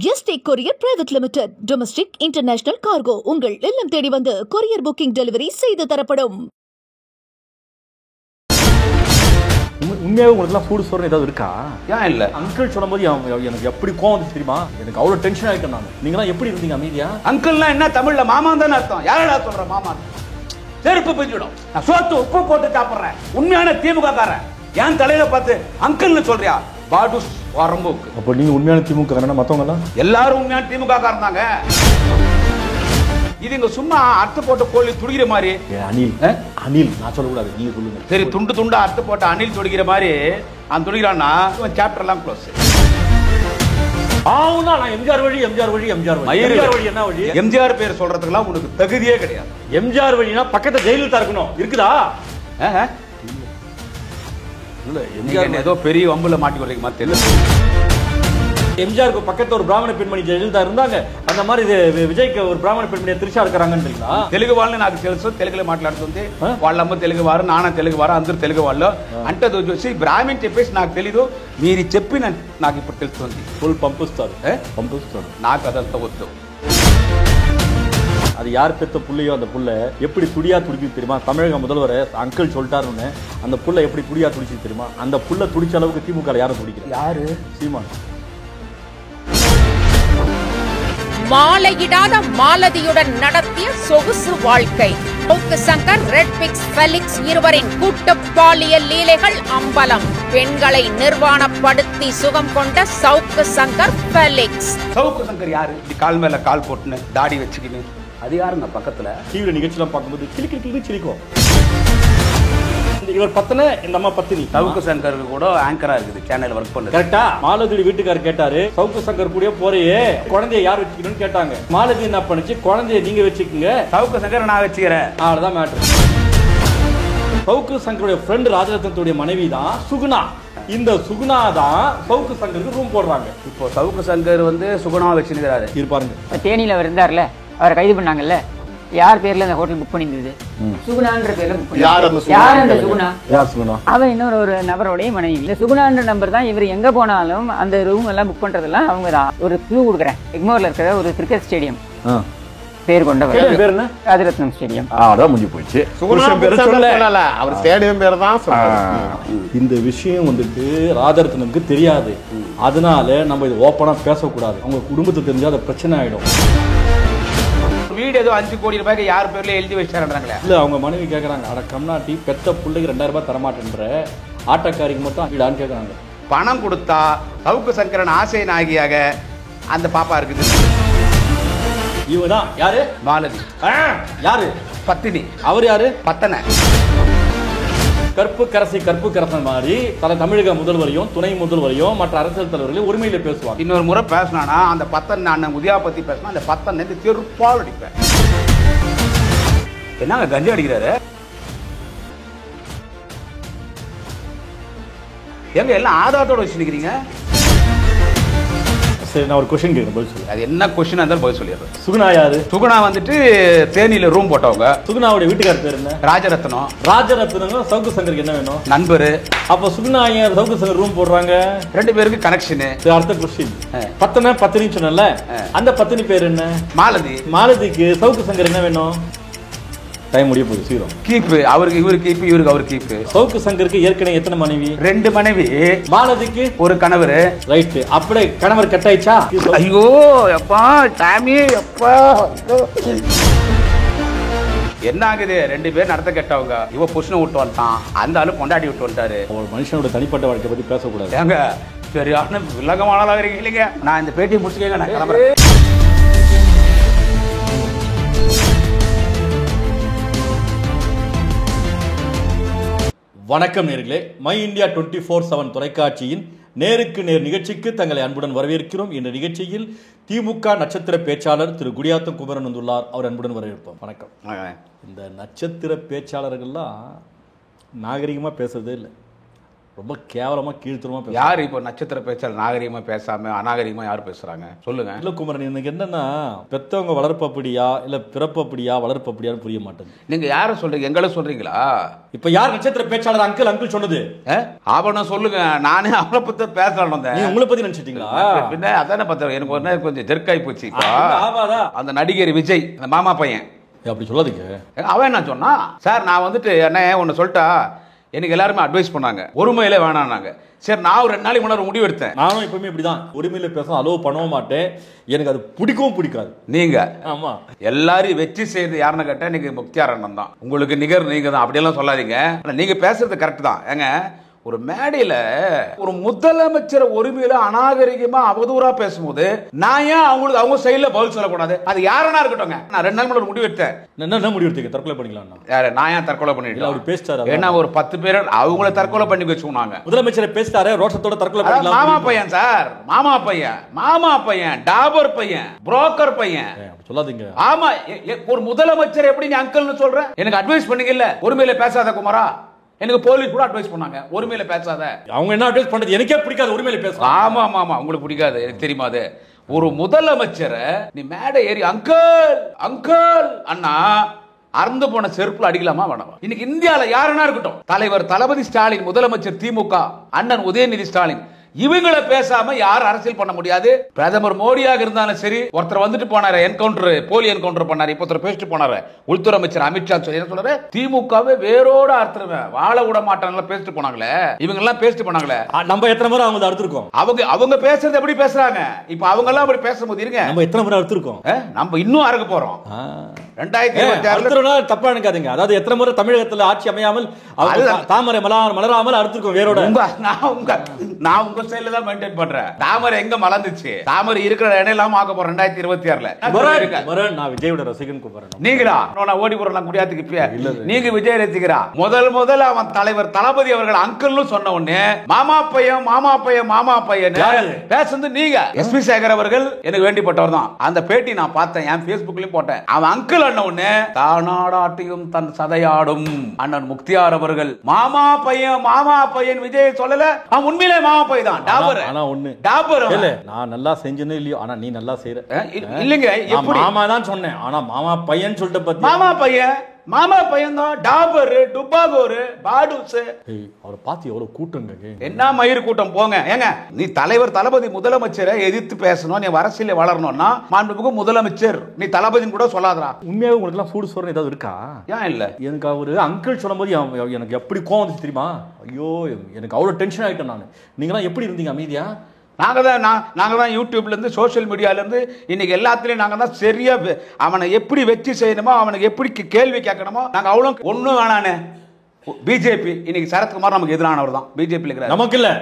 Yesterday courier private limited. Domestic international cargo உங்கள் இல்லம் தேடி வந்து கொரியர் புக்கிங் டெலிவரி செய்து தரப்படும். உண்மையாவே உங்களுக்குலாம் ஃபுட் ஸ்டோர் ஏதாவது இருக்கா? ஏன் இல்லை? அங்கிள் சொல்லும்போது எனக்கு எப்படி கோவம் வந்து தெரியுமா? எனக்கு அவ்வளோ டென்ஷன் ஆகிட்டேன் நான். நீங்களாம் எப்படி இருந்தீங்க அமைதியா? அங்கிள்னா என்ன தமிழ்ல மாமா தானே அர்த்தம். யாரடா சொல்ற மாமா? செருப்பு பிஞ்சிடும். நான் சோத்து உப்பு போட்டு சாப்பிட்றேன். உண்மையான திமுக காரன் என் தலையில பார்த்து அங்கிள்னு சொல்றியா? பாடு வரம்போக்கு. அப்போ நீங்க உண்மையான திமுக மற்றவங்க எல்லாம் எல்லாரும் உண்மையான திமுக காரன் தாங்க. இது இங்க சும்மா அர்த்த போட்ட கோழி துடிக்கிற மாதிரி. அனில் நான் சொல்லக்கூடாது, நீங்க சொல்லுங்க. சரி, துண்டு துண்டா அர்த்த போட்ட அணில் துடிக்கிற மாதிரி அவன் துடிக்கிறான்னா சாப்டர் எல்லாம் க்ளோஸ். எம்ஜிஆர் வழி என்ன வழி? எம்ஜிஆர் பேர் சொல்றதுக்கெல்லாம் உனக்கு தகுதியே கிடையாது. எம்ஜிஆர் வழினா பக்கத்துல ஜெயலலிதா இருக்கணும். இருக்குதா? இல்ல, எம்ஜிஆர் ஏதோ பெரிய வம்புல மாட்டி வர்றீங்க மாதிரி தெரியல. எம்ஜிஆருக்கு பக்கத்துல ஒரு பிராமண பெண்மணி ஜெயலலிதா இருந்தாங்க. அந்த மாதிரி விஜய்க்கு ஒரு பிராமண பெண்மணியை திருச்சா இருக்கிறாங்கன்றீங்களா? తెలుగు వాళ్ళని నాకు తెలుసు. తెలుగులో మాట్లాడుతుంది. వాళ్ళమ్మ తెలుగు వారు, నాన్న తెలుగు వారు, అందరూ తెలుగు వాళ్ళు. అంటే చూసి బ్రాహ్మణ్ చెప్పేసి నాకు తెలీదు. మీరు చెప్పి నాకు ఇప్పుడు తెలుస్తుంది. ఫుల్ పంపిస్తారు. నాకు అదంతా వద్దు. அது யார் பெத்த புள்ளையோ அந்த புள்ள எப்படி துடியா துடிக்கு தெரியுமா? தமிழக முதல்வர் அங்கிள் சொல்லிட்டாருன்னு அந்த புள்ள எப்படி துடியா துடிச்சு தெரியுமா? அந்த புள்ள துடிச்ச அளவுக்கு திமுக யாரும் துடிக்கல. யாரு? சீமான். மாலையிடாத மாலதியுடன் நடத்திய சொகுசு வாழ்க்கை. Savukku Shankar, red fix, Felix இருவரின் கூட்டு பாலியல் லீலைகள் அம்பலம். பெண்களை நிர்வாணப்படுத்தி சுகம் கொண்ட சவுக்கு சங்கர், ஃபெலிக்ஸ். சவுக்கு சங்கர் யாரு? கால் மேல கால் போட்டுன்னு தாடி வச்சுக்கின்னு அது யாருங்க பக்கத்துல? டிவில நிகழ்ச்சியெல்லாம் பார்க்கும்போது கிளி சிரிக்கும். இவர் பத்தனை இந்த அம்மா பத்தினி. சவுக்கு சங்கருக்கு கூட ஆங்கரா இருக்குது, சேனல் ஒர்க் பண்ணுது. கரெக்டா? மாலதி வீட்டுக்காரர் கேட்டாரு, சவுக்கு சங்கர் கூட போறையே குழந்தைய யார் வச்சுக்கணும்னு கேட்டாங்க. மாலதி என்ன பண்ணுச்சு, குழந்தைய நீங்க வச்சுக்கோங்க, சவுக்கு சங்கர் நான் வச்சுக்கிறேன். அவ்வளவுதான் மேட்டர். சவுக்கு சங்கருடைய ஃப்ரெண்ட் ராஜரத்னத்துடைய மனைவி தான் சுகுணா. இந்த சுகுணா தான் சவுக்கு சங்கருக்கு ரூம் போடுறாங்க. இப்போ சவுக்கு சங்கர் வந்து சுகுணா வச்சுக்கிறாரு. இருப்பாருங்க. தேனியில இருந்தார்ல, அவரை கைது பண்ணாங்கல்ல. யார் பேர்ல அந்த ஹோட்டல் புக் பண்ணிருந்தது? சுகுணான்ற பேர்ல புக் பண்ணி. யார் அந்த சுகுணா? யார் சுகுணா? அவன் இன்னொரு ஒரு நபரோடைய மனைவி. இந்த சுகுணான்ற நம்பர் தான். இவர் எங்க போனாலும் அந்த ரூம் எல்லாம் புக் பண்றதெல்லாம் அவங்க தான். ஒரு க்ளூ கொடுக்குறேன். எக்மோர்ல இருக்கிற ஒரு கிரிக்கெட் ஸ்டேடியம் பேர் கொண்டவர். பேர் என்ன? ராஜரத்னம் ஸ்டேடியம். அதான் முடிஞ்சு போயிடுச்சு. அவர் ஸ்டேடியம் பேர் தான். இந்த விஷயம் வந்துட்டு ராஜரத்னம்க்கு தெரியாது. அதனால நம்ம இது ஓப்பனா பேசக்கூடாது. அவங்க குடும்பத்துக்கு தெரிஞ்சா அது பிரச்சனை ஆயிடும். வீடு ஏதோ 5 கோடி ரூபாய்க்கு யார் பேர்ல எழுதி வச்சாருன்றாங்களே. இல்ல, அவங்க மனைவி கேக்குறாங்க, அட கம்நாட்டி பெத்த பிள்ளைக்கு 2000 ரூபாய் தரமாட்டேன்ற ஆட்டக்காரிக்கு மட்டும் வீடான்னு கேக்குறாங்க. பணம் கொடுத்தா சவுக்கு சங்கரன் ஆசை நாயகியாக அந்த பாப்பா இருக்குது. இவதான் யாரு? மாலதி. யாரு? பத்தினி. அவர் யாரு? பத்தனை. கற்பு கரசன் மாதிரி தமிழக முதல்வரையும் துணை முதல்வரையும் மற்ற அரசியல் தலைவர்களையும் உரிமையில பேசுவாங்க. இன்னொரு முறை பேசினா அந்த பத்தன் நான் உதயா பத்தி பேசினா அந்த பத்தன் திருப்பால் அடிப்பேன். என்னங்க கஞ்சா அடிக்கிறாரு? எங்க எல்லாம் ஆதாரத்தோட வச்சுருக்கிறீங்க? சரி, நான் ஒரு கொஸ்டின் கேட்கிறேன், பதில் சொல்லு. அது என்ன கொஸ்டின் இருந்தாலும் பதில் சொல்லிடுறேன். சுகுணா யாரு? சுகுணா வந்துட்டு தேனியில ரூம் போட்டவங்க. சுகுணாவுடைய வீட்டுக்கார பேர் என்ன? ராஜரத்னம். ராஜரத்னம் சவுக்கு சங்கருக்கு என்ன வேணும்? நண்பரு. அப்ப சுகுணா ஏன் சவுக்கு சங்கர் ரூம் போடுறாங்க? 2 பேருக்கு கனெக்ஷன். அடுத்த கொஸ்டின், பத்தினி சொன்னல, அந்த பத்தினி பேர் என்ன? மாலதி. மாலதிக்கு சவுக்கு சங்கர் என்ன வேணும்? டைம் முடிய போகுது, சீக்கிரம். கீப்பு. அவருக்கு இவரு கீப்பு, இவருக்கு அவர் கீப்பு. சவுக்கு சங்கருக்கு ஏற்கனவே எத்தனை மனைவி? 2 மனைவி. மாலதிக்கு ஒரு கணவர். ரைட். அப்படியே கணவர் கட் ஆயிடுச்சா? ஐயோ எப்பா சாமி எப்பா. என்ன ஆகுது? 2 பேர் நடத்த கெட்டவங்க. இவ புருஷனை விட்டு வந்துட்டான், அந்த ஆளு கொண்டாடி விட்டு வந்துட்டாரு. ஒரு மனுஷனோட தனிப்பட்ட வாழ்க்கை பத்தி பேசக்கூடாது. ஏங்க சரியான விலகமானதாக இருக்கீங்க. நான் இந்த பேட்டியை முடிச்சுக்கேங்க, நான் கிளம்புறேன். வணக்கம் நேர்களே, மை இந்தியா 24/7 தொலைக்காட்சியின் நேருக்கு நேர் நிகழ்ச்சிக்கு தங்களை அன்புடன் வரவேற்கிறோம். இந்த நிகழ்ச்சியில் திமுக நட்சத்திர பேச்சாளர் திரு குடியாத்தம் குமரன் வந்துள்ளார். அவர் அன்புடன் வரவேற்போம். வணக்கம். இந்த நட்சத்திர பேச்சாளர்கள்லாம் நாகரிகமாக பேசுறதே இல்லை. ரொம்ப கேவலமா கீழ்த்தரமா பேசுறாங்க. யார் இப்போ நட்சத்திர பேச்சால் நாகரிகமா பேசாம அநாகரிகமா யார் பேசுறாங்க சொல்லுங்க. இல்ல குமரன், எனக்கு என்னன்னா பெத்தவங்க வளர்ப்பு அப்படியா இல்ல பிறப்பு அப்படியா வளர்ப்பு அப்படியான்னு புரிய மாட்டேங்குது. நீங்க யார சொல்றீங்க? எங்களை சொல்றீங்களா? இப்ப யார் நட்சத்திர பேச்சாளர் அங்கிள் சொன்னது? ஆபரணம் சொல்லுங்க. நானே அவளை பத்தி பேசலாம் வந்தேன். நீங்க உங்களை பத்தி நினைச்சிட்டீங்களா? பின்ன அதானே பார்த்தேன். எனக்கு ஒரு நேரம் கொஞ்சம் ஜெர்க்காய் போச்சு. ஆமாதா? அந்த நடிகர் விஜய், அந்த மாமா பையன், அப்படி சொல்லாதீங்க. அவன் என்ன சொன்னா, சார் நான் வந்துட்டு என்ன ஒன்னு சொல்லிட்டா எனக்கு எல்லாருமே அட்வைஸ் பண்ணாங்க, ஒருமையில வேணான்னாங்க. சரி, நான் ஒரு 2 நாளைக்கு முன்னாடி முடிவு எடுத்தேன். நானும் எப்பவுமே இப்படிதான், உரிமையில பேச அலோவ் பண்ணவும் மாட்டேன். எனக்கு அது பிடிக்கவும் பிடிக்காது. நீங்க ஆமா எல்லாரையும் வெற்றி செய்து யாருன்னு கேட்டா இன்னைக்கு முக்தியார் அண்ணன் தான். உங்களுக்கு நிகர் நீங்க தான், அப்படியெல்லாம் சொல்லாதீங்க. நீங்க பேசுறது கரெக்ட் தான். ஏங்க, ஒரு மேடையில ஒரு முதலமைச்சர் ஒருமையில அநாகரிகமா அவதூறா பேசும்போது நான் ஏன் அவங்க சைடுல பதில் சொல்லக்கூடாது? அது யாரனா இருக்கட்டும். நான் 2 நாள் முன்னாடி முடிவு எடுத்தேன். என்ன முடிவு எடுத்தீங்க? தற்கொலை பண்ணிக்கலாம்? யாரு? நான் ஏன் தற்கொலை பண்ணிட்டேன்? அவர் பேசிட்டாரு. ஏன்னா ஒரு 10 பேர் அவங்கள தற்கொலை பண்ணி வச்சுனாங்க. முதலமைச்சரை பேசிட்டாரு, ரோஷத்தோட தற்கொலை பண்ணிக்கலாம். மாமா பையன் சார், மாமா பையன், டாபர் பையன், புரோக்கர் பையன். சொல்லாதீங்க. ஆமா, ஒரு முதலமைச்சர் எப்படி நீ அங்கிள்னு சொல்ற? எனக்கு அட்வைஸ் பண்ணீங்க இல்ல, ஒருமையில பேசாத குமாரா. எனக்கு போலீஸ் கூட அட்வைஸ் பண்ணாங்க, ஒருமையில பேசாத. அவங்க என்ன அட்வைஸ் பண்றது எனக்கே பிடிக்காது, ஒருமையில பேச. ஆமா, உங்களுக்கு பிடிக்காது, எனக்கு தெரியுமா. அது ஒரு முதலமைச்சரை நீ மேடை ஏறி அங்கிள் அண்ணா அறந்து போன செருப்புல அடிக்கலாமா வேணாமா? இன்னைக்கு இந்தியால யாருன்னா இருக்கட்டும், தலைவர் தளபதி ஸ்டாலின், முதலமைச்சர் திமுக, அண்ணன் உதயநிதி ஸ்டாலின், இவங்களை பேசாம யார் அரசியல் பண்ண முடியாது. பிரதமர் மோடியாக இருந்தாலும் சரி, ஒருத்தர் வந்துட்டு போனாரு, போலி என்கவுண்டர் பண்ணாரு, இப்ப ஒருத்தர் பேசிட்டு போனாரு, உள்துறை அமைச்சர் அமித்ஷா என்ன சொல்றாரு, திமுகவே வேரோட அறுத்துருவேன், வாழ விட மாட்டாங்க பேசிட்டு போனாங்களே, இவங்க எல்லாம் பேசிட்டு போனாங்களே. நம்ம எத்தனை முறை அவங்க அறுத்துருக்கோம்? அவங்க பேசுறது எப்படி பேசுறாங்க? இப்ப அவங்க எல்லாம் அப்படி பேசும்போது இருங்க, நம்ம எத்தனை முறை அறுத்துருக்கோம்? நம்ம இன்னும் அறுக்க போறோம். 2026 தப்பா நினைக்காதீங்க. அதாவது எத்தனை முறை தமிழகத்தில் ஆட்சி அமையாமல் தாமரை மலராமல் அறுத்துருக்கோம் வேரோட. நான் உங்க ஸ்டைல்ல தான் மெயின்டைன் பண்றேன். தாமரை எங்க மலர்ந்துச்சு? தாமரை இருக்கிற இடம் எல்லாம் ஆக போறோம் 2026ல. நான் விஜயோட ரசிகன் கூப்பிடுறேன். நீங்களா? நான் ஓடி போறேன் குடியாத்துக்கு. நீங்க விஜய் ரசிகரா? முதல் அவன் தலைவர் தளபதி அவர்கள் அங்கிள்னு சொன்ன உடனே மாமா பையன் பேசுறது நீங்க. எஸ்பி சேகர் அவர்கள் எனக்கு வேண்டிப்பட்டவர் தான். அந்த பேட்டி நான் பார்த்தேன், என் Facebookலயும் போட்டேன். அவன் அங்கிள் அண்ண உடனே தானாடாட்டியும் தன் சதையாடும் அண்ணன் முக்தியார் அவர்கள் மாமா பையன் விஜய் சொல்லல. அவன் உண்மையிலே மாமா பையன் தான். நான் நல்லா செஞ்சேன்னு இல்லையோ, ஆனா நீ நல்லா செய்யற. இல்லங்க, மாமா தான் சொன்னேன், ஆனா மாமா பையன் சொல்லிட்டு பத்தி மாமா பையன் தான். டாபர், டுபாகோர், பாடுஸ். அவரை பார்த்து எவ்வளவு கூட்டம், என்ன மயிர் கூட்டம் போங்க. ஏங்க, நீ தலைவர் தளபதி முதலமைச்சரை எதிர்த்து பேசணும், நீ அரசியல வளரணும்னா மாண்புமிகு முதலமைச்சர் நீ தளபதின்னு கூட சொல்லாதரா. உண்மையாவே உங்களுக்கு எல்லாம் சூடு சோறு ஏதாவது இருக்கா? ஏன் இல்ல? எனக்கு அவரு அங்கிள் சொல்லும்போது எனக்கு எப்படி கோவம் வந்துச்சு தெரியுமா? ஐயோ, எனக்கு அவ்வளவு டென்ஷன் ஆயிட்டேன் நான். நீங்களாம் எப்படி இருந்தீங்க அமைதியா? நாங்க தான் யூடியூப்ல இருந்து, சோசியல் மீடியால இருந்து, இன்னைக்கு எல்லாத்துலயும் நாங்க தான் சரியா அவனை எப்படி வெற்றி செய்யணுமோ, அவனுக்கு எப்படி கேள்வி கேட்கணுமோ, நாங்க அவ்வளவு ஒண்ணும் வேணானே. பிஜேபி இன்னைக்கு சரத்குமார் நமக்கு எதிரானவர் தான். பிஜேபி நமக்கு இல்ல,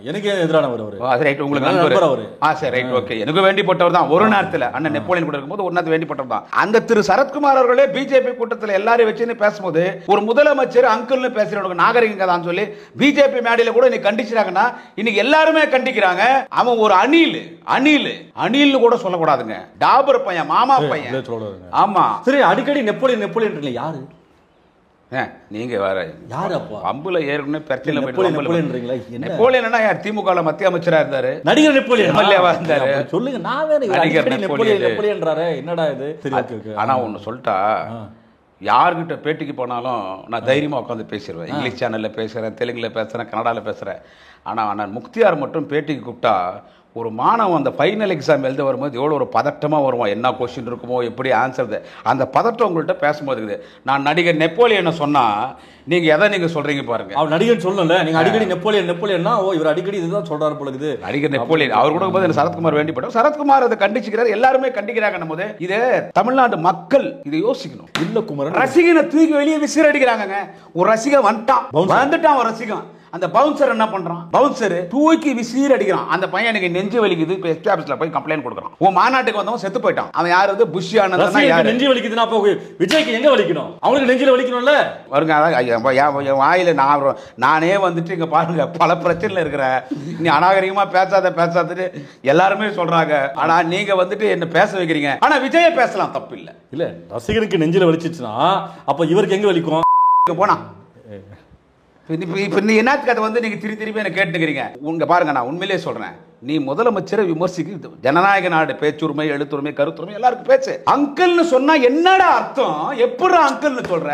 எனக்கு எதிரானவர் அவரு. உங்களுக்கு நண்பர் அவரு. சரி, ரைட், ஓகே. எனக்கு வேண்டிப்பட்டவர் தான். ஒரு நேரத்துல அண்ணன் நெப்போலியன் கூட இருக்கும்போது ஒரு நேரத்துல வேண்டிப்பட்டவர் தான். அந்த திரு சரத்குமார் அவர்களே பிஜேபி கூட்டத்தில் எல்லாரையும் வச்சு பேசும்போது ஒரு முதலமைச்சர் அங்கிள்னு பேசுறவங்க நாகரிகங்க தான் சொல்லி பிஜேபி மேடையில கூட இன்னைக்கு கண்டிச்சாங்கன்னா, இன்னைக்கு எல்லாருமே கண்டிக்கிறாங்க. அவன் ஒரு அணில் கூட சொல்லக்கூடாதுங்க. டாபர் பையன், மாமா பையன். ஆமா, சரி. அடிக்கடி நெப்போலியன் யாரு? நீங்க வேற யாரு? அப்பா அம்புல ஏற்கனவே பிரச்சனை. நெப்போலியன் யார்? திமுக மத்திய அமைச்சரா இருந்தாரு. நடிகர் நெப்போலியன் இருந்தாரு. சொல்லுங்க. நான் வேற நெப்போலியன்றாரே, என்னடா இது? ஆனா ஒன்னு சொல்லிட்டா, யார்கிட்ட பேட்டிக்கு போனாலும் நான் தைரியமா உட்காந்து பேசிடுவேன். இங்கிலீஷ் சேனல்ல பேசுறேன், தெலுங்குல பேசுறேன், கன்னடால பேசுறேன். ஆனா நான் முக்தியார் மட்டும் பேட்டிக்கு கூப்பிட்டா, ஒரு மாணவன் அந்த ஃபைனல் எக்ஸாம் எழுத வரும்போது எவ்வளோ ஒரு பதட்டமாக வருவான், என்ன கொஸ்டின் இருக்குமோ, எப்படி ஆன்சர், அந்த பதட்டம் உங்கள்கிட்ட பேசும்போது இருக்குது. நான் நடிகர் நெப்போலியனை சொன்னால் நீங்கள் எதை நீங்கள் சொல்கிறீங்க பாருங்க. அவர் நடிகர் சொல்லல, நீங்கள் அடிக்கடி நெப்போலியன்னா இவர் அடிக்கடி இதுதான் சொல்கிறாரு போல இருக்குது. நடிகர் நெப்போலியன் அவர் கூட போது சரத்குமார் வேண்டிப்பட்டோம். சரத்குமார் அதை கண்டிச்சுக்கிறார், எல்லாருமே கண்டிக்கிறாங்க போது இதை தமிழ்நாடு மக்கள் இதை யோசிக்கணும். இல்லை குமரன், ரசிகனை தூக்கி வெளியே விசிற அடிக்கிறாங்க. ஒரு ரசிகன் வந்துட்டான் ஒரு ரசிகன். அந்த பவுன்சர் என்ன பண்றான்? பவுன்சர் தூக்கி விசீர் அடிக்கிறான். அந்த பையன் எனக்கு நெஞ்சு வலிக்குது, இப்போ எஸ்பி ஆபீஸ்ல போய் கம்ப்ளைண்ட் கொடுக்குறான். உன் மாநாட்டுக்கு வந்தவன் செத்து போயிட்டான். அவன் யாரு? புஷ் ஆனந்தா. யாரு நெஞ்சு வலிக்குதுன்னா விஜய்க்கு எங்க வலிக்கணும்? அவங்களுக்கு நெஞ்சில வலிக்கணும்ல. வருங்க வாயில நானே வந்துட்டு இங்க பாருங்க, பல பிரச்சனைல இருக்கிற நீ அநாகரிகமா பேசாதட்டு எல்லாருமே சொல்றாங்க. ஆனா நீங்க வந்துட்டு என்ன பேச வைக்கிறீங்க. ஆனா விஜய பேசலாம், தப்பு இல்ல. இல்ல, ரசிகனுக்கு நெஞ்சில வலிச்சிச்சுன்னா அப்ப இவருக்கு எங்க வலிக்கும்? போனா இப்ப நீ என்னத்துக்கு அதை வந்து நீங்க திருப்பி என்ன கேட்டுக்கிறீங்க? உங்க பாருங்க, நான் உண்மையிலேயே சொல்றேன், நீ முதலமைச்சரை விமர்சிக்க ஜனநாயக நாடு, பேச்சுரிமை, எழுத்துரிமை, கருத்துரிமை எல்லாருக்கும் பேச்சு. அங்கிள்னு சொன்னா என்னடா அர்த்தம்? எப்படி அங்கிள்னு சொல்ற?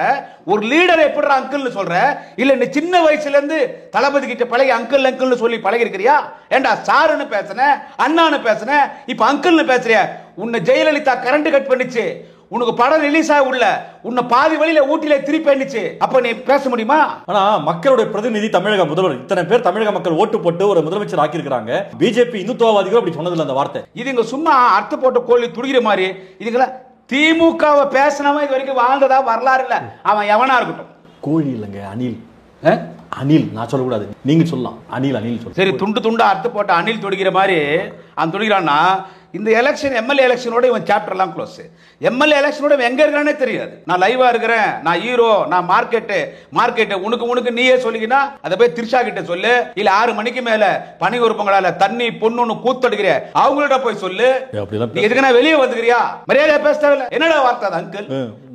ஒரு லீடர் எப்படி அங்கிள்னு சொல்ற? இல்ல நீ சின்ன வயசுல இருந்து தளபதி கிட்ட பழகி அங்கிள் அங்கிள்னு சொல்லி பழகி இருக்கிறியா? ஏண்டா சாருன்னு பேசுன, அண்ணான்னு பேசுன, இப்ப அங்கிள்னு பேசுறிய? உன்னை ஜெயலலிதா கரண்ட் கட் பண்ணிச்சு, உனக்கு படம் ரிலீஸ் ஆக உள்ள, உன்னை பாதி வழியில ஊட்டில திருப்பி அடிச்சு, அப்ப நீ பேச முடியுமா? ஆனா மக்களுடைய பிரதிநிதி தமிழக முதல்வர், இத்தனை பேர் தமிழக மக்கள் ஓட்டு போட்டு ஒரு முதலமைச்சர் ஆக்கி இருக்காங்க. பிஜேபி இந்துத்துவவாதிகள் அப்படி சொன்னதில்ல அந்த வார்த்தை. இதுங்க சும்மா அர்த்த போட்ட கோழி துடிக்கிற மாதிரி. இதுங்களா திமுகவை பேசினவன் இது வரைக்கும் வாழ்ந்ததா வரலாறு இல்ல. அவன் எவனா இருக்கட்டும். கோழி இல்லைங்க, அணில். அணில் நான் சொல்லக்கூடாது, நீங்க சொல்லலாம். அணில் அணில் சொல்ல. சரி, துண்டு துண்டா அர்த்த போட்ட அணில் துடிக்கிற மாதிரி அவன் துடிக்கிறான்னா, இந்த எலெக்ஷன் எம்எல்ஏ எலெக்ஷனோட இவன் சாப்டர் எல்லாம் க்ளோஸ். எம்எல்ஏ எலெக்ஷனோட எங்க இருக்கானே தெரியாது. நான் லைவா இருக்கிறேன், நான் ஹீரோ, நான் மார்க்கெட் உனக்கு நீயே சொல்லிக்கினா அதை போய் திரிஷா கிட்ட சொல்லு. இல்ல 6 மணிக்கு மேல பனி உறுப்பங்களால தண்ணி பொண்ணுன்னு கூத்தடிக்கிற அவங்கள்ட்ட போய் சொல்லு. நீ எதுக்குன்னா வெளியே வந்துக்கிறியா? மரியாதையா பேச தேவையில்ல. என்னடா வார்த்தை அது அங்கிள்?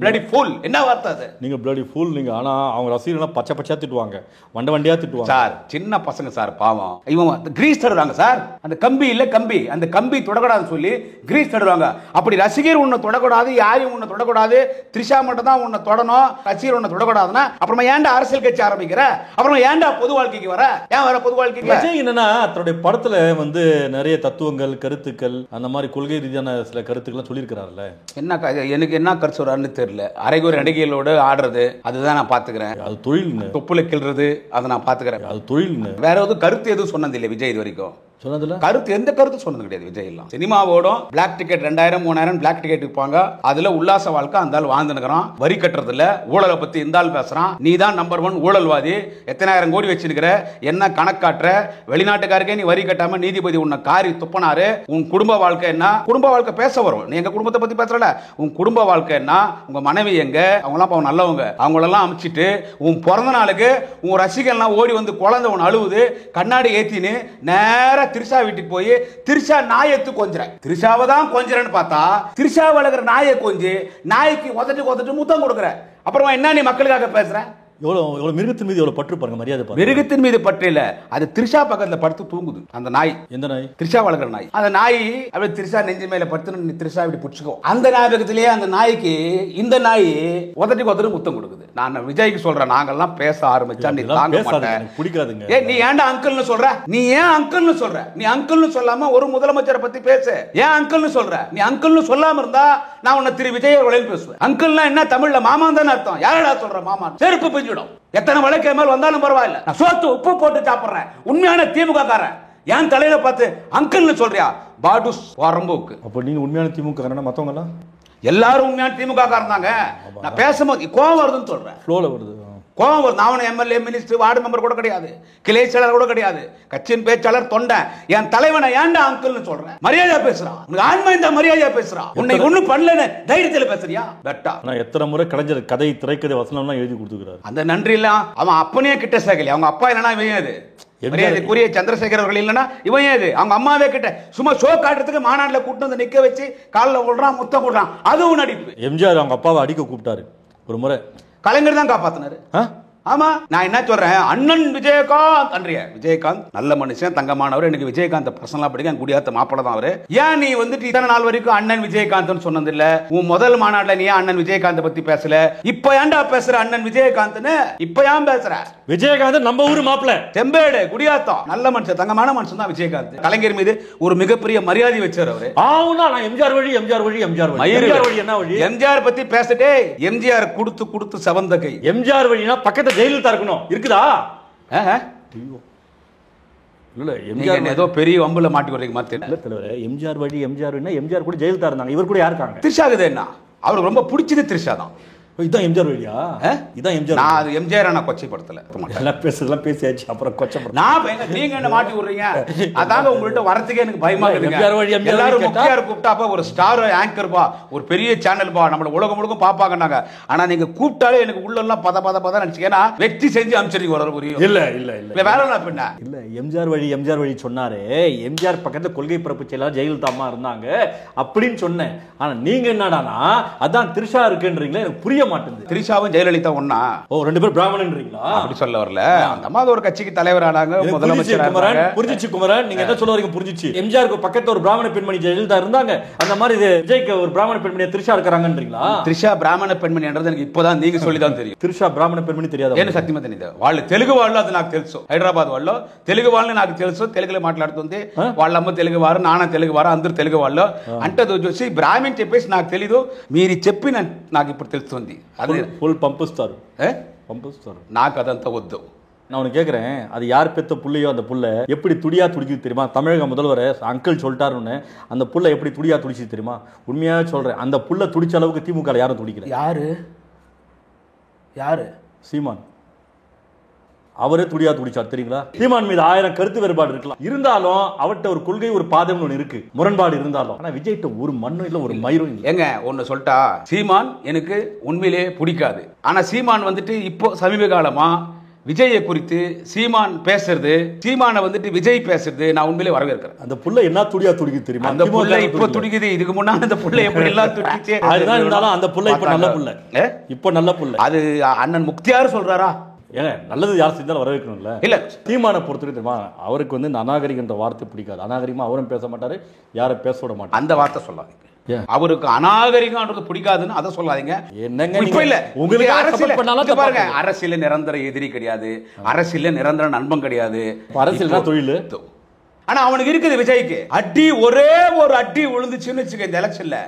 Bloody pool. என்ன வார்த்தை அது? நீங்க பிளடி ஃபூல் நீங்க. ஆனா அவங்க ரசிகர்கள் பச்சை பச்சையா திட்டுவாங்க, வண்டியா திட்டுவாங்க. சார் சின்ன பசங்க சார், பாவம். இவன் கிரீஸ் தருவாங்க சார். அந்த கம்பி இல்ல கம்பி, அந்த கம்பி தொடக்கூடாது சொல்லி கிரீஸ் தருவாங்க. அப்படி ரசிகர் உன்னை தொடக்கூடாது, யாரையும் உன்னை தொடக்கூடாது, த்ரிஷா மட்டும் தான் உன்னை தொடணும், ரசிகர் உன்னை தொடக்கூடாதுன்னா அப்புறமா ஏன்டா அரசியல் கட்சி ஆரம்பிக்கிற? அப்புறமா ஏன்டா பொது வாழ்க்கைக்கு வர? ஏன் வர பொது வாழ்க்கைக்கு? விஜய் என்னன்னா தன்னுடைய படத்துல வந்து நிறைய தத்துவங்கள், கருத்துக்கள், அந்த மாதிரி கொள்கை ரீதியான சில கருத்துக்கள் சொல்லியிருக்கிறாருல்ல. என்ன எனக்கு என்ன கருத்து சொல்றாருன்னு தெரியல. அரைகுறை நடிகைகளோடு ஆடுறது அதுதான் நான் பாத்துக்கிறேன். அது தொழில். தொப்புல கிள்றது அதை நான் பாத்துக்கிறேன். அது தொழில். வேற எதுவும் கருத்து எதுவும் சொன்னது இல்லை விஜய் இது வரைக்கும். சொன்னதுல கருத்து எந்த கருத்து சொன்னது கிடையாது. விஜய் எல்லாம் சினிமாவோடும் பிளாக் டிக்கெட் 2000 3000 பிளாக் டிக்கெட் விற்பாங்க. அதுல உல்லாச வாழ்க்கை அந்த ஆள் வாழ்ந்துனுக்கிறான். வரி கட்டுறதுல ஊழலை பத்தி இந்த ஆள் பேசுறான். நீ தான் நம்பர் 1 ஊழல்வாதி, எத்தனாயிரம் கோடி வச்சிருக்கிற, என்ன கணக்காட்டுற, வெளிநாட்டுக்காருக்கே நீ வரி கட்டாம நீதிபதி உன்னை காரி துப்பனாரு. உன் குடும்ப வாழ்க்கை என்ன? குடும்ப வாழ்க்கை பேச வரும். நீ எங்க குடும்பத்தை பத்தி பேசுறல. உன் குடும்ப வாழ்க்கை என்ன? உங்க மனைவி எங்க? அவங்களாம் நல்லவங்க, அவங்களெல்லாம் அமைச்சிட்டு உன் பிறந்த நாளுக்கு உன் ரசிகர்லாம் ஓடி வந்து குழந்தை உன் அழுவுது, கண்ணாடி ஏத்தின்னு நேர திரிஷா வீட்டுக்கு போய் திரிஷா நாயத்து கொஞ்சற. திரிஷாவை தான் கொஞ்சறன்னு பார்த்தா திரிஷா வளர்க்குற நாயை கொஞ்சி நாய்க்கு உதட்டு முத்தம் கொடுக்குற. அப்புறமா என்ன நீ மக்களுக்காக பேசுற? எவ்வளவு மிருகத்தின் மீது எவ்வளவு பற்று பாருங்க, மரியாதை பாருங்க. மிருகத்தின் மீது பற்று இல்ல, அது திரிஷா பக்கத்துல படுத்து தூங்குது அந்த நாய். எந்த நாய்? திரிஷா வளர்க்குற நாய். அந்த நாய் அப்படியே திரிஷா நெஞ்சு மேல படுத்து நீ திரிஷா இப்படி புடிச்சுக்கோ. அந்த ஞாபகத்திலேயே அந்த நாய்க்கு இந்த நாய் உதட்டு முத்தம் கொடுக்குது. நான் விஜய்க்கு சொல்றேன், நாங்கெல்லாம் பேச ஆரம்பிச்சா நீ தாங்க மாட்டேன், பிடிக்காதுங்க. நீ ஏன்டா அங்கிள்னு சொல்ற? நீ ஏன் அங்கிள்னு சொல்ற? நீ அங்கிள்னு சொல்லாம ஒரு முதலமைச்சரை பத்தி பேசு. ஏன் அங்கிள்னு சொல்ற? நீ அங்கிள்னு சொல்லாம இருந்தா நான் உன்னை திரு விஜய் அவர்களையும் பேசுவேன். அங்கிள்னா என்ன தமிழ்ல? மாமான் தானே அர்த்தம். யாரடா சொல்ற மாமான்? செருப்பு பிஞ்சிடும். எத்தனை வழக்கு மேல் வந்தாலும் பரவாயில்ல, நான் சோத்து உப்பு போட்டு சாப்பிடுறேன். உண்மையான திமுக காரன் என் தலையில பார்த்து அங்கிள்னு சொல்றியா? பாடுஸ் வரம்புக்கு. அப்ப நீங்க உண்மையான திமுக காரனா? மத்தவங்க எல்லாம் எல்லாரும் உண்மையான திமுக காரன் தாங்க. நான் பேசும்போது கோவம் வருதுன்னு சொல்றேன். ஃப்ளோல வருது. கோவம் வருது. நான் எம்எல்ஏ, மினிஸ்டர், வார்டு மெம்பர் கூட கிடையாது, கிளை செயலாளர் கூட கிடையாது, கட்சியின் பேச்சாளர், தொண்டை. என் தலைவனை ஏன்டா அங்கிள்னு சொல்றேன்? மரியாதையா பேசுறான். உனக்கு ஆன்மா இந்த மரியாதையா பேசுறான். உன்னை ஒண்ணும் பண்ணலன்னு தைரியத்துல பேசுறியா? பெட்டா. நான் எத்தனை முறை கலைஞர் கதை, திரைக்கதை, வசனம்லாம் எழுதி கொடுத்துக்கிறாரு. அந்த நன்றி இல்ல அவன் அப்பனே கிட்ட சேர்க்கல. அவங்க அப்பா இல்லைன்னா இவன் ஏது? மரியாதைக்குரிய சந்திரசேகர் அவர்கள் இல்லைன்னா இவன் ஏது? அவங்க அம்மாவே கிட்ட சும்மா ஷோ காட்டுறதுக்கு மாநாட்டில் கூட்டு வந்து நிக்க வச்சு காலில் விடுறான், முத்தம் கொடுறான். அதுவும் நடிப்பு. எம்ஜிஆர் அவங்க அப்பாவை அடிக்க கூப்பிட்டாரு ஒரு முறை. கலைஞர் தான் காப்பாத்தினாரு. ஆமா, நான் என்ன சொல்றேன், அண்ணன் விஜயகாந்த் அன்றைய விஜயகாந்த் நல்ல மனுஷன், தங்கமானவர். எனக்கு விஜயகாந்த் பர்சனலா பிடிக்கும், குடியாத்த மாப்பிள்ள தான் அவரு. ஏன் நீ வந்துட்டு இத்தனை நாள் வரைக்கும் அண்ணன் விஜயகாந்த் சொன்னது இல்ல? உன் முதல் மாநாட்டில் நீ அண்ணன் விஜயகாந்த் பத்தி பேசல, இப்ப ஏன்டா பேசுற அண்ணன் விஜயகாந்த்னு? இப்ப ஏன் பேசுற? விஜயகாந்த் நம்ம ஊரு மாப்பிள்ள, செம்பேடு, குடியாத்தம், நல்ல மனுஷன், தங்கமான மனுஷன் தான் விஜயகாந்த். கலைஞர் மீது ஒரு மிகப்பெரிய மரியாதை வச்சார் அவரு. நான் எம்ஜிஆர் வழி என்ன வழி? எம்ஜிஆர் பத்தி பேசிட்டே எம்ஜிஆர் கொடுத்து செவந்த கை. எம்ஜிஆர் வழினா பக்கத்துல ஜெயலலிதா இருக்கணும், இருக்குதா? இல்ல எம்ஜிஆர் ஏதோ பெரிய வம்புல மாட்டி வரீங்க மாதிரி. எம்ஜிஆர் வழி எம்ஜிஆர் கூட ஜெயலலிதா இருந்தாங்க, இவர் கூட யாருக்காங்க? திரிஷாகுது. என்ன அவருக்கு ரொம்ப பிடிச்சது திரிஷா தான். இதான் எம்ஜிஆர் வழியா? இதான் எம்ஜிஆர். நான் அது எம்ஜிஆர் நான் கொச்சைப்படுத்தல. எல்லாம் பேசுறதெல்லாம் பேசியாச்சு, அப்புறம் கொச்சைப்படுத்த நான் நீங்க என்ன மாட்டி விடுறீங்க? அதாங்க உங்கள்ட்ட வரதுக்கே எனக்கு பயமா இருக்கு. எம்ஜிஆர் வழி எல்லாரும் முக்கியார் கூப்பிட்டாப்பா ஒரு ஸ்டார் ஆங்கர் பா, ஒரு பெரிய சேனல் பா, நம்மள உலகம் முழுக்க பாப்பாங்கன்னாங்க. ஆனா நீங்க கூப்பிட்டாலே எனக்கு உள்ள எல்லாம் பத நினைச்சுக்கேன்னா வெற்றி செஞ்சு அனுப்பிச்சிருக்கீங்க. ஒரு புரியும் இல்ல வேற என்ன பின்ன இல்ல. எம்ஜிஆர் வழி சொன்னாரு. எம்ஜிஆர் பக்கத்துல கொள்கை பரப்பு செயலாளர் ஜெயலலிதா அம்மா இருந்தாங்க அப்படின்னு சொன்னேன். ஆனா நீங்க என்னடானா அதான் திரிஷா இருக்குன்றீங்களே, எனக்கு புரிய புரிய மாட்டேங்குது. திரிஷாவும் ஜெயலலிதா ஒண்ணா? ஓ, 2 பேர் பிராமணன்றீங்களா? அப்படி சொல்ல வரல. அந்த மாதிரி ஒரு கட்சிக்கு தலைவரானாங்க, முதலமைச்சர் ஆனாங்க. புரிஞ்சிச்சு குமரன், நீங்க என்ன சொல்ல வரீங்க புரிஞ்சிச்சு. எம்ஜிஆருக்கு பக்கத்துல ஒரு பிராமண பெண்மணி ஜெயலலிதா இருந்தாங்க, அந்த மாதிரி விஜய்க்கு ஒரு பிராமண பெண்மணியா திரிஷா இருக்காங்கன்றீங்களா? திரிஷா பிராமண பெண்மணின்றது எனக்கு இப்பதான் நீங்க சொல்லிதான் தெரியும். திரிஷா பிராமణ பெண்மணி தெரியாது. నేను సత్యమత నిద వాళ్ళు తెలుగు వాళ్ళు, అది నాకు తెలుసు. హైదరాబాద్ వాళ్ళు తెలుగు వాళ్ళని నాకు తెలుసు, తెలుగులో మాట్లాడుతుంది. వాళ్ళమ్మ తెలుగు వారు, నాన్న తెలుగు వారు, అందరూ తెలుగు వాళ్ళు. అంటే చూసి బ్రాహ్మణ్ చెప్పేసి నాకు తెలీదు, మీరు చెప్పి నాకు ఇప్పుడు తెలుస్తుంది. అది ఫుల్ పంపిస్తారు, పంపిస్తారు. నాకు అదంతా వద్దు. நான் உனக்கு கேட்குறேன், அது யார் பெத்த புள்ளையோ அந்த புள்ள எப்படி துடியா துடிக்குது தெரியுமா? தமிழக முதல்வர் அங்கிள் சொல்லிட்டாருன்னு அந்த புள்ள எப்படி துடியா துடிச்சு தெரியுமா? உண்மையாக சொல்றேன், அந்த புள்ள துடிச்ச அளவுக்கு திமுக யாரும் துடிக்கல. யாரு யாரு? சீமான். அவரே துடியா துடிச்சார் தெரியுங்களா? சீமான் மீது 1000 கருத்து வேறுபாடு இருக்கலாம், இருந்தாலும் அவர்கிட்ட ஒரு கொள்கை, ஒரு பாதம் ஒன்று இருக்கு, முரண்பாடு இருந்தாலும். ஆனா விஜய்கிட்ட ஒரு மண்ணும் இல்ல, ஒரு மயிரும் இல்லை. எங்க ஒன்னு சொல்லிட்டா, சீமான் எனக்கு உண்மையிலே பிடிக்காது. ஆனா சீமான் வந்துட்டு இப்போ சமீப காலமா விஜயை குறித்து சீமான் பேசுறது, சீமான வந்துட்டு விஜய் பேசுறது நான் உண்மையிலே வரவேற்கிறேன். அந்த புள்ள என்ன துடியா துடிக்குது தெரியுமா? அந்த புள்ள இப்போ துடிக்குது. இதுக்கு முன்னாடி அந்த புள்ள எப்படி எல்லாம் துடிச்சு, அதுதான் இருந்தாலும் அந்த புள்ள இப்ப நல்ல புள்ள, இப்ப நல்ல புள்ள. அது அண்ணன் முக்தியார் சொல்றாரா? ஏங்க, நல்லது யார் செஞ்சாலும் வரவேற்கணும்ல. இல்ல சீமானை பொறுத்தவரை தெரியுமா, அவருக்கு வந்து இந்த அநாகரிகன்ற வார்த்தை பிடிக்காது. அநாகரிகமா அவரும் பேச மாட்டாரு, யாரும் பேச விட மாட்டாரு. அந்த வார்த்தை சொல்லாதீங்க. அவருக்கு அநாகரிகம்ன்றது பிடிக்காதுன்னு அதை சொல்லாதீங்க. என்னங்க இப்ப இல்ல, உங்களுக்கு பாருங்க, அரசியல நிரந்தர எதிரி கிடையாது, அரசியல நிரந்தர நண்பன் கிடையாது. அரசியல் தொழில். ஆனா அவனுக்கு இருக்குது விஜய்க்கு அடி, ஒரே ஒரு அடி விழுந்துச்சுன்னு வச்சுக்க இந்த எலெக்ஷன்ல,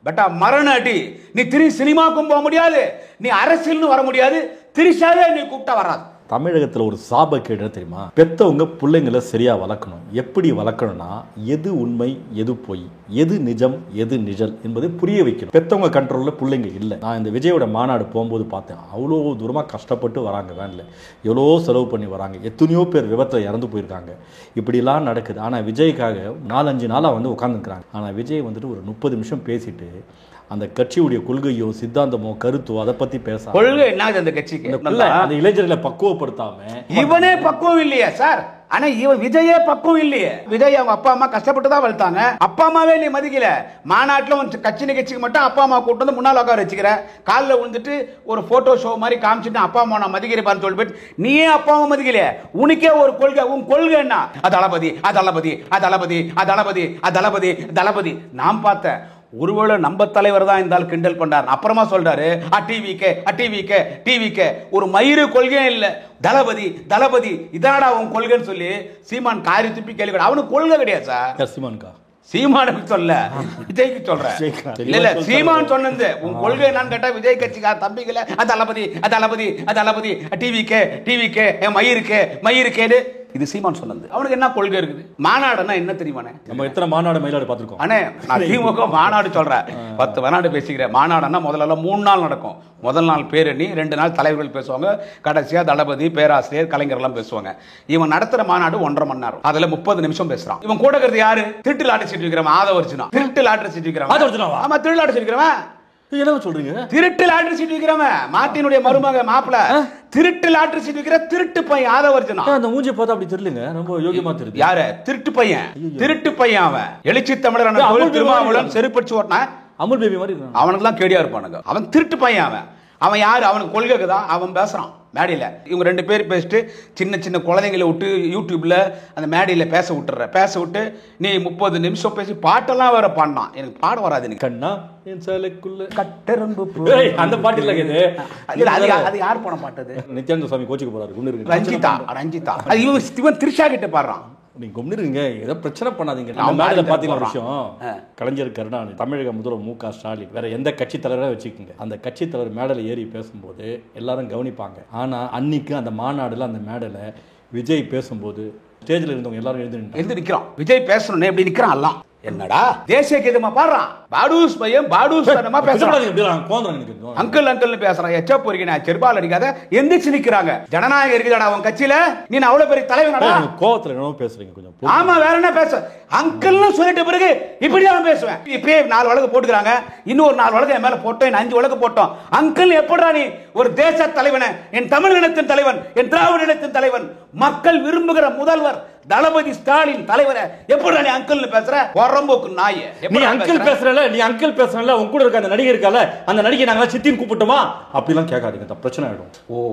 பட் மரண அடி. நீ சினிமாக்கும் போக முடியாது, நீ அரசியல்னு வர முடியாது, திரிஷாவே நீ கூப்பிட்டா வராது. தமிழகத்தில் ஒரு சாபக்கேடு தெரியுமா? பெத்தவங்க பிள்ளைங்களை சரியா வளர்க்கணும். எப்படி வளர்க்கணும்னா, எது உண்மை, எது பொய், எது நிஜம், எது நிழல் என்பதை புரிய வைக்கணும். பெத்தவங்க கண்ட்ரோல்ல பிள்ளைங்க இல்லை. நான் இந்த விஜயோட மாநாடு போகும்போது பார்த்தேன், அவ்வளோ தூரமாக கஷ்டப்பட்டு வராங்க, வேனில் எவ்வளோ செலவு பண்ணி வராங்க, எத்தனையோ பேர் விபத்தில் இறந்து போயிருக்காங்க. இப்படிலாம் நடக்குது. ஆனால் விஜய்க்காக 4-5 நாளாக வந்து உட்காந்துருக்குறாங்க. ஆனால் விஜய் வந்துட்டு ஒரு 30 நிமிஷம் பேசிட்டு அந்த கட்சியுடைய கொள்கையோ சித்தாந்தமோ கருத்தோ அதை பத்தி பேச, கொள்கை என்ன அந்த கட்சிக்கு, அந்த இளைஞர்களை பக்குவப்படுத்தாம இவனே பக்குவம் இல்லையா சார்? ஆனா இவன் விஜயே பக்குவம் இல்லையே. விஜய் அவங்க அப்பா அம்மா கஷ்டப்பட்டு தான் வளர்த்தாங்க. அப்பா அம்மாவே நீ மதிக்கல. மாநாட்டில் கட்சி நிகழ்ச்சிக்கு மட்டும் அப்பா அம்மா கூட்டு வந்து முன்னால் உட்கார வச்சுக்கிற, காலில் விழுந்துட்டு ஒரு போட்டோ ஷோ மாதிரி காமிச்சிட்டு அப்பா அம்மா நான் மதிக்கிறேன்னு சொல்லிட்டு நீயே அப்பா அம்மா மதிக்கல. உனக்கே ஒரு கொள்கை, உன் கொள்கை என்ன? தளபதி, தளபதி, தளபதி, தளபதி, தளபதி, தளபதி. நான் பார்த்தேன், ஒருவேளை நம்ம தலைவர் தான் இருந்தாலும் கிண்டல் பண்றாரு. அப்புறமா சொல்றாரு டிவிக்கே ஒரு மயிறு கொள்கையே இல்ல, தளபதி தளபதி இதாடா உன் கொள்கைன்னு சொல்லி சீமான் காரி துப்பி கேள்வி. அவனுக்கு கொள்கை கிடையாது சார். சீமான்கா, சீமானுக்கு சொல்ல, விஜய்க்கு சொல்றேன். இல்ல சீமான் சொன்னது உன் கொள்கை என்னன்னு கேட்டா, விஜய் கட்சிக்கா தம்பிகள தளபதி தளபதி தளபதி டிவிக்கே மயிருக்கேன்னு இது சீமான் சொன்னது. அவனுக்கு என்ன கொள்கை இருக்குது? மாநாடுன்னா என்ன தெரியுமானே? நம்ம எத்தனை மாநாடு மயிலாடு பார்த்துருக்கோம். அண்ணே நான் திமுக மாநாடு சொல்றேன், 10 மாநாடு பேசிக்கிறேன். மாநாடுன்னா முதல்ல 3 நாள் நடக்கும். முதல் நாள் பேரணி, 2 நாள் தலைவர்கள் பேசுவாங்க, கடைசியா தளபதி, பேராசிரியர், கலைஞர் எல்லாம் பேசுவாங்க. இவன் நடத்துற மாநாடு 1.5 மணி நேரம், அதுல 30 நிமிஷம் பேசுறான். இவன் கூட இருக்கிறது யாரு? திருட்டு லாட்டரி சீட் விக்கிறவன் ஆதவர்ஜுனா. திருட்டு லாட்டரி சீட் விக்கிறவன். ஆமா, திருட்டு லாட்டரி சீட் விக்கிறவன். என்ன சொல்றீங்க? திருட்டு லாட்டரி சீட் விக்கிறவன் மார்ட்டினுடைய மருமக மாப்பிள. திருட்டு லாட்டரி சீட் விக்கிற திருட்டு பையன் ஆதவர்ஜுனா. அந்த மூஞ்சி பார்த்தா அப்படி தெரியலங்க, ரொம்ப யோகியமா தெரியுது. யாரு? திருட்டு பையன் அவன். எழுச்சி தமிழர் திருமாவளவன் செருப்படிச்சு ஓட்டினா அமுல் பேபி மாதிரி அவனுக்குலாம் கேடியா இருப்பானுங்க. அவன் திருட்டு பையன். அவன் யாரு? அவனுக்கு கொள்கைக்கு தான் அவன் பேசுறான் மேடையில். இவங்க 2 பேர் பேசிட்டு சின்ன குழந்தைங்களை விட்டு யூடியூப்ல அந்த மேடையில் பேச விட்டு நீ 30 நிமிஷம் பேசி பாட்டெல்லாம் வேற பாடினான். எனக்கு பாட வராது. கண்ணா அந்த பாட்டு இல்ல இது. அது யார் போன பாட்டு? நித்யானந்த சுவாமி கோச்சுக்கு போறாரு. ரஞ்சிதா. இவன் திரிஷா கிட்ட பாடுறான். நீங்க கொண்டுருங்க, ஏதோ பிரச்சனை பண்ணாதீங்க. மேடையில பாத்தீங்கன்னா விஷயம், கலைஞர் கருணாநிதி, தமிழக முதல்வர் மு க ஸ்டாலின், வேற எந்த கட்சி தலைவரை வச்சுக்கோங்க, அந்த கட்சி தலைவர் மேடையில ஏறி பேசும்போது எல்லாரும் கவனிப்பாங்க. ஆனா அன்னைக்கு அந்த மாநாடுல அந்த மேடையில விஜய் பேசும்போது ஸ்டேஜ்ல இருந்தவங்க எல்லாரும் எழுந்து நிக்கிறான். விஜய் பேசணும்னே எப்படி நிக்கிறான் எல்லாம். என்னடா தேசிய கீதமா பாடுறான். பாடூஸ் பையன் பாடூஸ் அங்கிள் பேசுறான். எச்ச பொறுக்கினா செருபால் அடிக்காத எந்திரிச்சு நிக்கிறாங்க. ஜனநாயகம் இருக்குதாடா உன் கட்சியில? நீ அவ்வளவு பெரிய தலைவனடா. கோவத்துல என்ன பேசுறீங்க கொஞ்சம்? ஆமா, வேற என்ன பேச? அங்கிள்னு சொல்லிட்ட பிறகு இப்படி அவன் பேசுவேன். இப்பயே 4 வழக்கு போட்டுக்கிறாங்க, இன்னொரு 4 வழக்கு என் மேல போட்டோம், 5 வழக்கு போட்டோம். அங்கிள் எப்படா நீ ஒரு தேச தலைவன், என் தமிழ் இனத்தின் தலைவன், என் திராவிட இனத்தின் தலைவன், மக்கள் விரும்புகிற முதல்வர், தளபதி ஸ்டாலின் தலைவரை எப்படி நீ அங்கிள்னு பேசுற? வரம்போக்கு நாயே. நீ அங்கிள் பேசுறல, நீ அங்கிள் பேசுறல, உன் கூட இருக்க அந்த நடிகை இருக்கல, அந்த நடிகை நாங்க சித்தின்னு கூப்பிட்டோமா? அப்படிலாம் கேட்காதீங்க, பிரச்சனை ஆயிடும். ஓ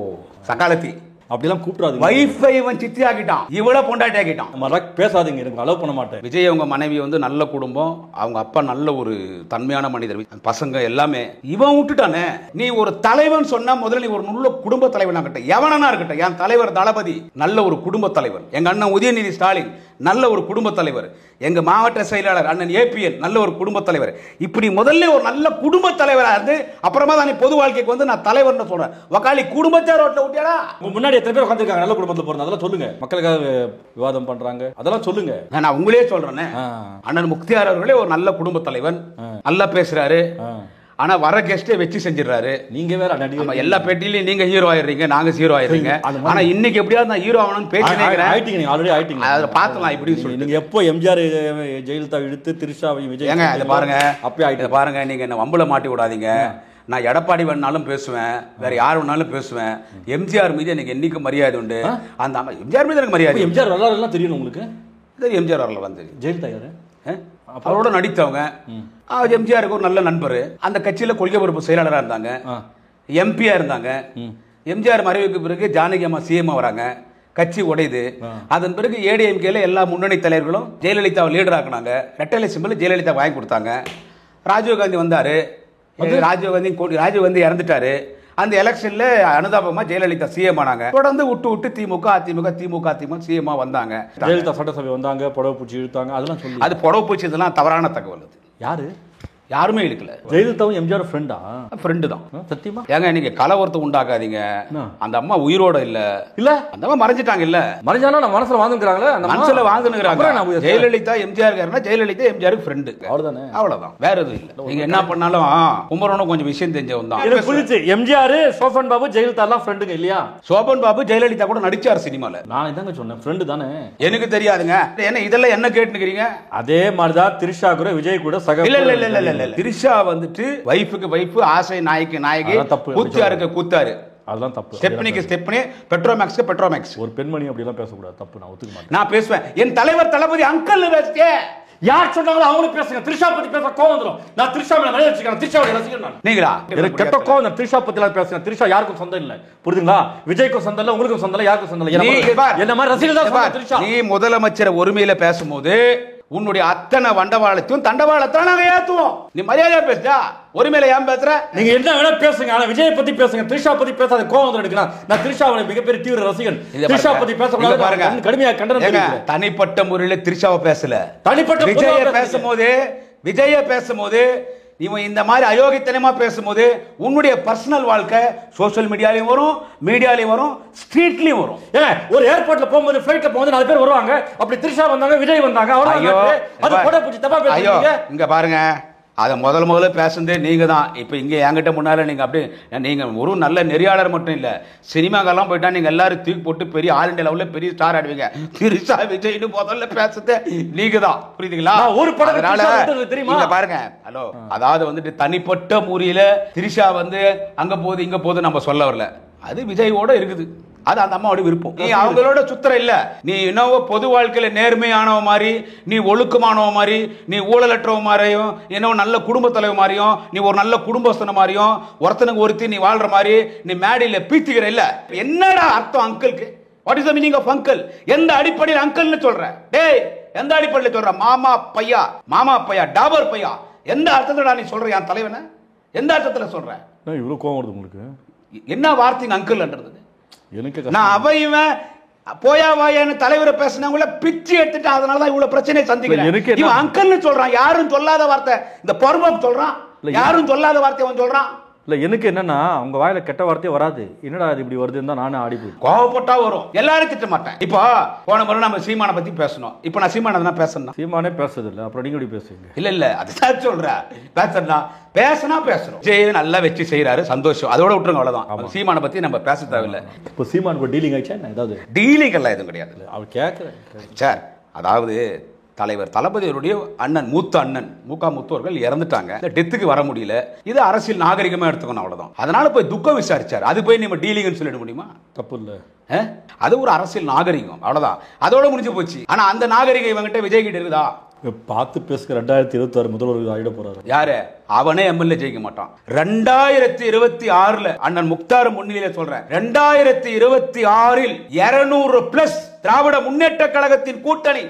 சகாலத்தி அப்படிலாம் கூப்பிடாதீங்க. வைஃபை இவன் சித்தி ஆக்கிட்டான், இவள பொண்டாட்டி ஆக்கிட்டான். மறக்க பேசாதீங்க, எனக்கு அலோவ் பண்ண மாட்டேன். விஜய் அவங்க மனைவி வந்து நல்ல குடும்பம், அவங்க அப்பா நல்ல ஒரு தன்மையான மனிதர், பசங்க எல்லாமே. இவன் விட்டுட்டானே. நீ ஒரு தலைவன் சொன்னா முதல்ல நீ ஒரு நல்ல குடும்ப தலைவனா இருக்கட்டும், எவனா இருக்கட்டும். என் தலைவர் தளபதி நல்ல ஒரு குடும்ப தலைவர், எங்க அண்ணன் உதயநிதி ஸ்டாலின் நல்ல ஒரு குடும்ப தலைவர், எங்க மாவட்ட செயலாளர் அண்ணன் ஏபிஎன் நல்ல ஒரு குடும்ப தலைவர். இப்படி முதல்ல ஒரு நல்ல குடும்ப தலைவரா இருந்து அப்புறமா தான் நீ பொது வாழ்க்கைக்கு வந்து நான் தலைவர்னு சொல்றேன். வக்காலி குடும்பத்தார் ரோட்ல விட்டியாடா? முன்னாடி எத்தனை பேர் உட்காந்துருக்காங்க நல்ல குடும்பத்தில் போறது? அதெல்லாம் சொல்லுங்க. மக்களுக்காக விவாதம் பண்றாங்க, அதெல்லாம் சொல்லுங்க. நான் உங்களே சொல்றேன், அண்ணன் முக்தியார் அவர்களே ஒரு நல்ல குடும்ப தலைவன், நல்லா பேசுறாரு. ஆனா வர கெஸ்டே வச்சு செஞ்சிடறாரு. நீங்க வேற எல்லா பேட்டிலையும் நீங்க ஹீரோ ஆயிடுறீங்க, நாங்க ஹீரோ ஆயிடுறீங்க. ஆனா இன்னைக்கு எப்படியாவது நான் ஹீரோ ஆகணும்னு பேசினே ஆயிட்டீங்க. நீங்க ஆல்ரெடி ஆயிட்டீங்க. அத பார்த்தலாம் இப்படி சொல்லி. நீங்க எப்போ எம்ஜிஆர் ஜெயலலிதா இழுத்து திரிஷாவை விஜய் ஏங்க இத பாருங்க, அப்பவே ஆயிட்டு பாருங்க. நீங்க என்ன வம்புல மாட்டி விடாதீங்க. நான் எடப்பாடி வேணாலும் பேசுவேன், வேற யார் வேணாலும் பேசுவேன். எம்ஜிஆர் மீது எனக்கு என்னைக்கு மரியாதை உண்டு. அந்த எம்ஜிஆர் மீது எனக்கு மரியாதை. எம்ஜிஆர் வரலாறு எல்லாம் தெரியும் உங்களுக்கு? எம்ஜிஆர் வரல வந்து ஜெயலலிதா யாரு? அவரோட நடித்தவங்க. எம்ஜிஆருக்கு ஒரு நல்ல நண்பர், அந்த கட்சியில கொள்கை பொறுப்பு செயலாளராக இருந்தாங்க, எம்பியா இருந்தாங்க. எம்ஜிஆர் மறைவுக்கு பிறகு ஜானகி அம்மா சிஎம் வராங்க, கட்சி உடையுது. அதன் பிறகு ஏடிஎம்கேல எல்லா முன்னணி தலைவர்களும் ஜெயலலிதாவை லீடர் ஆக்குனாங்க. ரெட்டலை சிம்பிள் ஜெயலலிதா வாங்கி கொடுத்தாங்க. ராஜீவ்காந்தி வந்தாரு, ராஜீவ்காந்தி இறந்துட்டாரு. அந்த எலெக்ஷன்ல அனுதாபமா ஜெயலலிதா சிஎம் ஆனாங்க. தொடர்ந்து விட்டு திமுக அதிமுக சிஎம் வந்தாங்க. ஜெயலலிதா சட்டசபை வந்தாங்க, புடவை பூச்சி இழுத்தாங்க, அதெல்லாம் சொல்லி. அது புடவை பூச்சி இதெல்லாம் தவறான தகவல். அது யாரு? யாருமே இழுக்கல. ஜெயலலிதாவும் எம்ஜிஆர் ஃப்ரெண்டா? ஃப்ரெண்டு தான். சத்தியமா? ஏங்க நீங்க கலவரத்தை உண்டாக்காதீங்க. அந்த அம்மா உயிரோட இல்ல, அந்த அம்மா மறைஞ்சிட்டாங்க. இல்ல மறைஞ்சானா நம்ம மனசுல வாழ்ந்துக்கிறாங்களே, அந்த மனசுல வாழ்ந்துக்கிறாங்க. ஜெயலலிதா எம்ஜிஆர் ஜெயலலிதா எம்ஜிஆருக்கு ஃப்ரெண்டு, அவ்வளவுதானே, அவ்வளவுதான், வேற எதுவும் இல்ல. நீங்க என்ன பண்ணாலும் குமரனும் கொஞ்சம் விஷயம் தெரிஞ்சவன் தான். எனக்கு புரிஞ்சு. எம்ஜிஆர், சோபன் பாபு, ஜெயலலிதா எல்லாம் ஃப்ரெண்டுங்க இல்லையா? சோபன் பாபு ஜெயலலிதா கூட நடிச்சார் சினிமால. நான் இதாங்க சொன்னேன், ஃப்ரெண்டு தானே. எனக்கு தெரியாதுங்க. என்ன இதெல்லாம் என்ன கேட்டுக்கிறீங்க? அதே மாதிரிதான் திரிஷா கூட விஜய் கூட சக. இல்ல திரிஷா வந்துட்டு வைஃபுக்கு வைஃப், ஆசை நாய்க்கு நாயகி, கூத்தாருக்கு கூத்தாரு, அதெல்லாம் தப்பு. ஸ்டெப்னிக்கு ஸ்டெப்னி, பெட்ரோமேக்ஸ்க்கு பெட்ரோமேக்ஸ். ஒரு பெண்மணி அப்படி எல்லாம் பேசக்கூடாது, தப்பு. நான் ஒத்துக்க மாட்டேன். நான் பேசுவேன். என் தலைவர் தளபதி அங்கிள் பேசிட்டே யார் சொன்னாங்களோ அவங்களும் பேசுங்க. திரிஷா பத்தி பேச கோவம் வந்துரும். நான் திரிஷா மேல மரியாதை வச்சிருக்கேன், திரிஷாவோட ரசிகர் நான். நீங்களா? எனக்கு கெட்ட கோவம். நான் திரிஷா பத்தி எல்லாம் பேசுறேன். திரிஷா யாருக்கும் சொந்தம் இல்ல, புரியுதுங்களா? விஜய்க்கும் சொந்தம் இல்ல, உங்களுக்கும் சொந்தம் இல்ல, யாருக்கும் சொந்தம் இல்ல. என்ன மாதிரி ரசிகர் தான் திரிஷா. நீ முதலமைச்சர் ஒருமையில பேசும்போது உன்னுடைய அத்தனை வண்டவாளத்தையும் தண்டவாளத்தை நாங்க ஏத்துவோம். நீ மரியாதையா பேசுடா. ஒருமையில ஏன் பேசுற? நீங்க என்ன வேணா பேசுங்க, ஆனா விஜய் பத்தி பேசுங்க. திரிஷா பத்தி பேசாத, கோவம் எடுக்கலாம். நான் திரிஷாவோட மிகப்பெரிய தீவிர ரசிகன். திரிஷா பத்தி பேசக்கூடாது பாருங்க. கடுமையா கண்டனம் தெரிவிக்கிறேன். தனிப்பட்ட முறையில திரிஷாவை பேசல, தனிப்பட்ட விஜய பேசும்போது இவன் இந்த மாதிரி அயோக்கியத்தனமா பேசும்போது உன்னுடைய பர்சனல் வாழ்க்கை சோசியல் மீடியாலையும் வரும், மீடியாலையும் வரும், ஸ்ட்ரீட்லயும் வரும். ஒரு ஏர்போர்ட்ல போகும்போது ஃபிளைட்ல போகும்போது 4 பேர் வருவாங்க. அப்படி திரிஷா வந்தாங்க, விஜய் வந்தாங்க, இங்க பாருங்க. அதை முதல்ல பேசுனதே நீங்க தான். இப்ப இங்க என்கிட்ட முன்னால நீங்க அப்படி நீங்க ஒரு நல்ல நெறியாளர் மட்டும் இல்ல, சினிமாக்கெல்லாம் போயிட்டா நீங்க எல்லாரும் தூக்கி போட்டு பெரிய ஆல் இண்டியா லெவல்ல பெரிய ஸ்டார் ஆடுவீங்க. திரிஷா விஜய்னு முதல்ல பேசுறதே நீங்க தான், புரியுதுங்களா? ஒரு படம் தெரியுமா? பாருங்க. ஹலோ, அதாவது வந்துட்டு தனிப்பட்ட முறையில திரிஷா வந்து அங்க போகுது இங்க போகுது நம்ம சொல்ல வரல. அது விஜயோட இருக்குது, அது அந்த அம்மாவோட விருப்பம். நீ அவங்களோட சுத்தர இல்ல. நீ என்னவோ பொது வாழ்க்கையில நேர்மையானவ மாதிரி, நீ ஒழுக்கமானவ மாதிரி, நீ ஊழலற்றவ மாதிரியும், என்னவோ நல்ல குடும்ப தலைவர் மாதிரியும், நீ ஒரு நல்ல குடும்பஸ்தன மாதிரியும், ஒருத்தனுக்கு ஒருத்தி நீ வாழ்ற மாதிரி நீ மேடையில பீத்திக்கிற இல்ல. என்னடா அர்த்தம் அங்கிளுக்கு? What is the meaning of uncle? எந்த அடிப்படையில் அங்கிள்னு சொல்ற? டேய், எந்த அடிப்படையில் சொல்ற? மாமா பையா, டாபர் பையா, எந்த அர்த்தத்துல நீ சொல்ற என் தலைவனை? எந்த அர்த்தத்துல சொல்ற? இவ்வளவு கோவம் வருது உங்களுக்கு? என்ன வார்த்தைங்க அங்கிள்ன்றது? எனக்கு நான் அவையுவேன் போயா வாயான்னு தலைவரை பேசினவங்கள பிச்சு எடுத்துட்டு அதனாலதான் இவ்வளவு பிரச்சனை சந்திக்கிறேன். இவன் அங்கிள்னு சொல்றான், யாரும் சொல்லாத வார்த்தை. இந்த பொறுமை சொல்றான், யாரும் சொல்லாத வார்த்தை அவன் சொல்றான். இல்ல எனக்கு என்னன்னா அவங்க வாயில கெட்ட வார்த்தையே வராது. என்னடா அது இப்படி வருதுன்னு தான் நானே ஆடி போய் கோவப்பட்டா வரும். எல்லாரும் திட்ட மாட்டேன். இப்போ போன முறை நம்ம சீமானை பத்தி பேசணும். இப்போ நான் சீமானை தான் பேசணும். சீமானே பேசுறது இல்ல, அப்புறம் நீங்க எப்படி பேசுவீங்க? இல்ல அதுதான் சொல்றேன். பேசினா ஜெய நல்லா வச்சு செய்யறாரு, சந்தோஷம், அதோட விட்டுருங்க, அவ்வளவுதான். சீமானை பத்தி நம்ம பேச தேவையில்லை. இப்போ சீமானுக்கு டீலிங் ஆயிடுச்சா? ஏதாவது டீலிங் எல்லாம் எதுவும் கிடையாது. அவர் கேட்கிறேன் சார். அதாவது தலைவர் தளபதியுடைய அண்ணன் மூத்த அண்ணன் முக முத்தோர்கள் இறந்துட்டாங்க. இந்த டெத்துக்கு வர முடியல. இது அரசியல் நாகரிகமா எடுத்துக்கணும், அவ்வளவுதான். அதனால போய் துக்கம் விசாரிச்சார். அது போய் நம்ம டீலிங்னு சொல்லிட முடியுமா? தப்பு இல்ல. அது ஒரு அரசியல் நாகரிகம், அவ்வளவுதான். அதோட முடிஞ்சு போச்சு. ஆனா அந்த நாகரிகம் இவங்கிட்ட விஜய் கிட்ட இருக்குதா? பார்த்து பேசுக 2026 முதல்வர் ஆயிட போறாரு. யாரு? அவனே எம்எல்ஏ ஜெயிக்க மாட்டான். 2026 அண்ணன் முக்தார் முன்னிலையில சொல்றேன், 2026 200+ திராவிட முன்னேற்ற கழகத்தின் கூட்டணி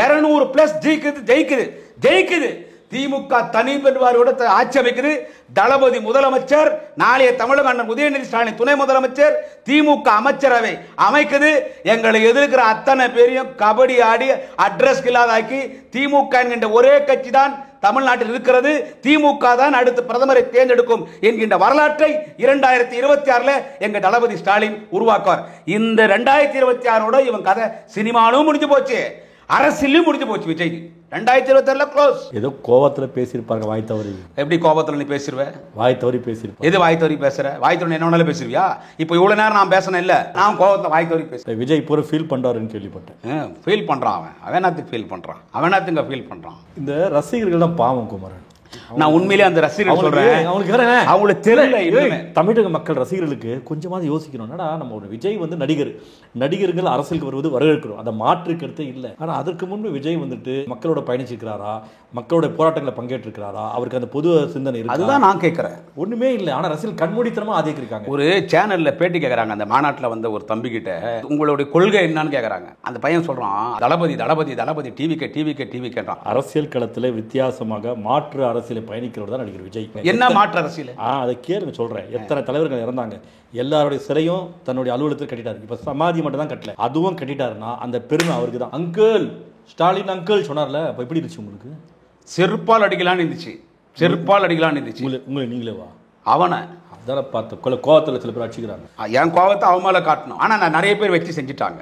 200+ ஜெயிக்குது. திமுக தனி பெறுவாரோட ஆட்சி அமைக்குது. தளபதி முதலமைச்சர், நாளைய தமிழக அண்ணன் உதயநிதி ஸ்டாலின் துணை முதலமைச்சர், திமுக அமைச்சரவை அமைக்குது. எங்களை எதிர்க்கிற அத்தனை பேரையும் கபடி ஆடி அட்ரஸ் இல்லாதாக்கி திமுக என்கின்ற ஒரே கட்சி தான் தமிழ்நாட்டில் இருக்கிறது. திமுக தான் அடுத்து பிரதமரை தேர்ந்தெடுக்கும் என்கின்ற வரலாற்றை 2026 எங்க தளபதி ஸ்டாலின் உருவாக்குவார். இந்த 2026 இவன் கதை சினிமாவும் முடிஞ்சு போச்சு, அரசியலும் முடிஞ்சு போச்சு. விஜய்க்கு 2026 க்ளோஸ். ஏதோ கோவத்துல பேசியிருப்பாங்க, வாய் தவறி. எப்படி கோபத்துல நீ பேசிடுவ? வாய் தவறி பேசியிருப்பாங்க. எது வாய் தவறி பேசுற? வாய் தவறி என்ன வேணாலும் பேசுவியா? இப்போ இவ்வளவு நேரம் நான் பேசணும் இல்ல, நான் கோபத்துல வாய் தவறி பேசுறேன். விஜய் இப்போ ஃபீல் பண்றாருன்னு கேள்விப்பட்டேன். ஃபீல் பண்றான் அவனாத்துக்கு ஃபீல் பண்றான், அவனாத்துங்க ஃபீல் பண்றான். இந்த ரசிகர்கள் தான் பாவம் குமரன். நான் உண்மையிலே அந்த ரசிகர்கள் சொல்றேன், அவங்களுக்கு தெரியல. தமிழக மக்கள் ரசிகர்களுக்கு கொஞ்சமாவது யோசிக்கணும். என்னடா நம்ம ஒரு விஜய் வந்து நடிகர்கள் அரசியலுக்கு வருவது வரவேற்கிறோம், அதை மாற்று கருத்தே இல்லை. ஆனா அதற்கு முன்பு விஜய் வந்துட்டு மக்களோட பயணிச்சிருக்கிறாரா, மக்களோட போராட்டங்களை பங்கேற்றிருக்கிறாரா, அவருக்கு அந்த பொது சிந்தனை இருக்கு? அதுதான் நான் கேட்கிறேன். ஒண்ணுமே இல்லை. ஆனா ரசிகர்கள் கண்மூடித்தனமா ஆதரிக்கிறாங்க. ஒரு சேனல்ல பேட்டி கேட்கறாங்க, அந்த மாநாட்டில் வந்த ஒரு தம்பி கிட்ட உங்களுடைய கொள்கை என்னன்னு கேட்கறாங்க. அந்த பையன் சொல்றான், தளபதி டிவி கேட்டான். அரசியல் களத்துல வித்தியாசமாக மாற்று அரசியலை பயணிக்கிறவர் தான் நடிகர் விஜய். என்ன மாற்று அரசியல்? அதை கேளுங்க, சொல்றேன். எத்தனை தலைவர்கள் இறந்தாங்க, எல்லாருடைய சிறையும் தன்னுடைய அலுவலகத்தில் கட்டிட்டாரு. இப்ப சமாதி மட்டும் தான் கட்டல, அதுவும் கட்டிட்டாருன்னா அந்த பெருமை அவருக்கு தான். அங்கிள் ஸ்டாலின் அங்கிள் சொன்னார்ல, அப்ப எப்படி இருந்துச்சு உங்களுக்கு? செருப்பால் அடிக்கலான்னு இருந்துச்சு. உங்களை நீங்களே வா அவனை அதெல்லாம் பார்த்து கோவத்தில் சில பேர் அடிச்சுக்கிறாங்க. என் கோவத்தை அவன் மேல காட்டணும். ஆனா நான் நிறைய பேர் வச்சு செஞ்சுட்டாங்க.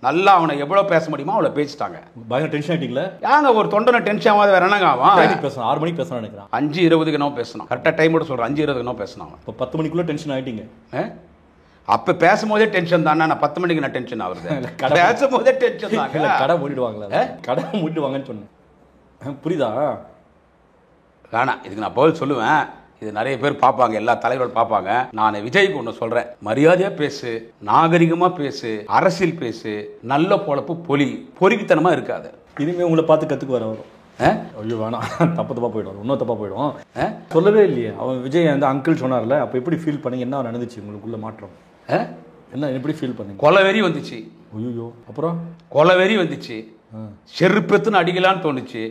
நல்லா அவனை எவ்வளவு பேச முடியுமோ அவ்வளவு பேசிட்டாங்க. பயங்கர டென்ஷன் ஆயிட்டீங்களா? ஏங்க ஒரு தொண்டனை டென்ஷன் ஆகாத வேற என்னங்க ஆகும்? பேசணும் 6 மணிக்கு பேசணும் நினைக்கிறேன். 5:20 என்ன பேசணும், கரெக்டா டைம் கூட சொல்றேன். 5:20 என்ன பேசணும். இப்போ 10 மணிக்குள்ள டென்ஷன் ஆயிட்டீங்க. அப்ப பேசும்போதே டென்ஷன் தானே. நான் 10 மணிக்கு நான் டென்ஷன் ஆகுறது. பேசும்போதே டென்ஷன் தான். கடை மூடிடுவாங்களா? கடை மூடிடுவாங்கன்னு சொன்னேன், புரியுதா? வேணாம், இதுக்கு நான் பதில் சொல்லுவேன். இது நிறைய பேர் பார்ப்பாங்க, எல்லா தலைவர்கள் பார்ப்பாங்க. நான் விஜய்க்கு ஒன்று சொல்றேன், மரியாதையா பேசு, நாகரிகமா பேசு, அரசியல் பேசு, நல்ல பொழப்பு பொறிக்கித்தனமா இருக்காது. இனிமே உங்களை பார்த்து கத்துக்கு வர வரும். ஐயோ வேணாம், தப்பா போயிடும், இன்னும் தப்பா போயிடும். சொல்லவே இல்லையே அவன் விஜய் அந்த அங்கிள் சொன்னார்ல, அப்போ எப்படி ஃபீல் பண்ணி, என்ன நடந்துச்சு உங்களுக்குள்ள மாற்றம்? என்ன எப்படி ஃபீல் பண்ணி? கொலவெறி வந்துச்சு. ஐயோ, அப்புறம் கொலவெறி வந்துச்சு. செருப்பெத்துன்னு அடிக்கலான்னு தோணுச்சு,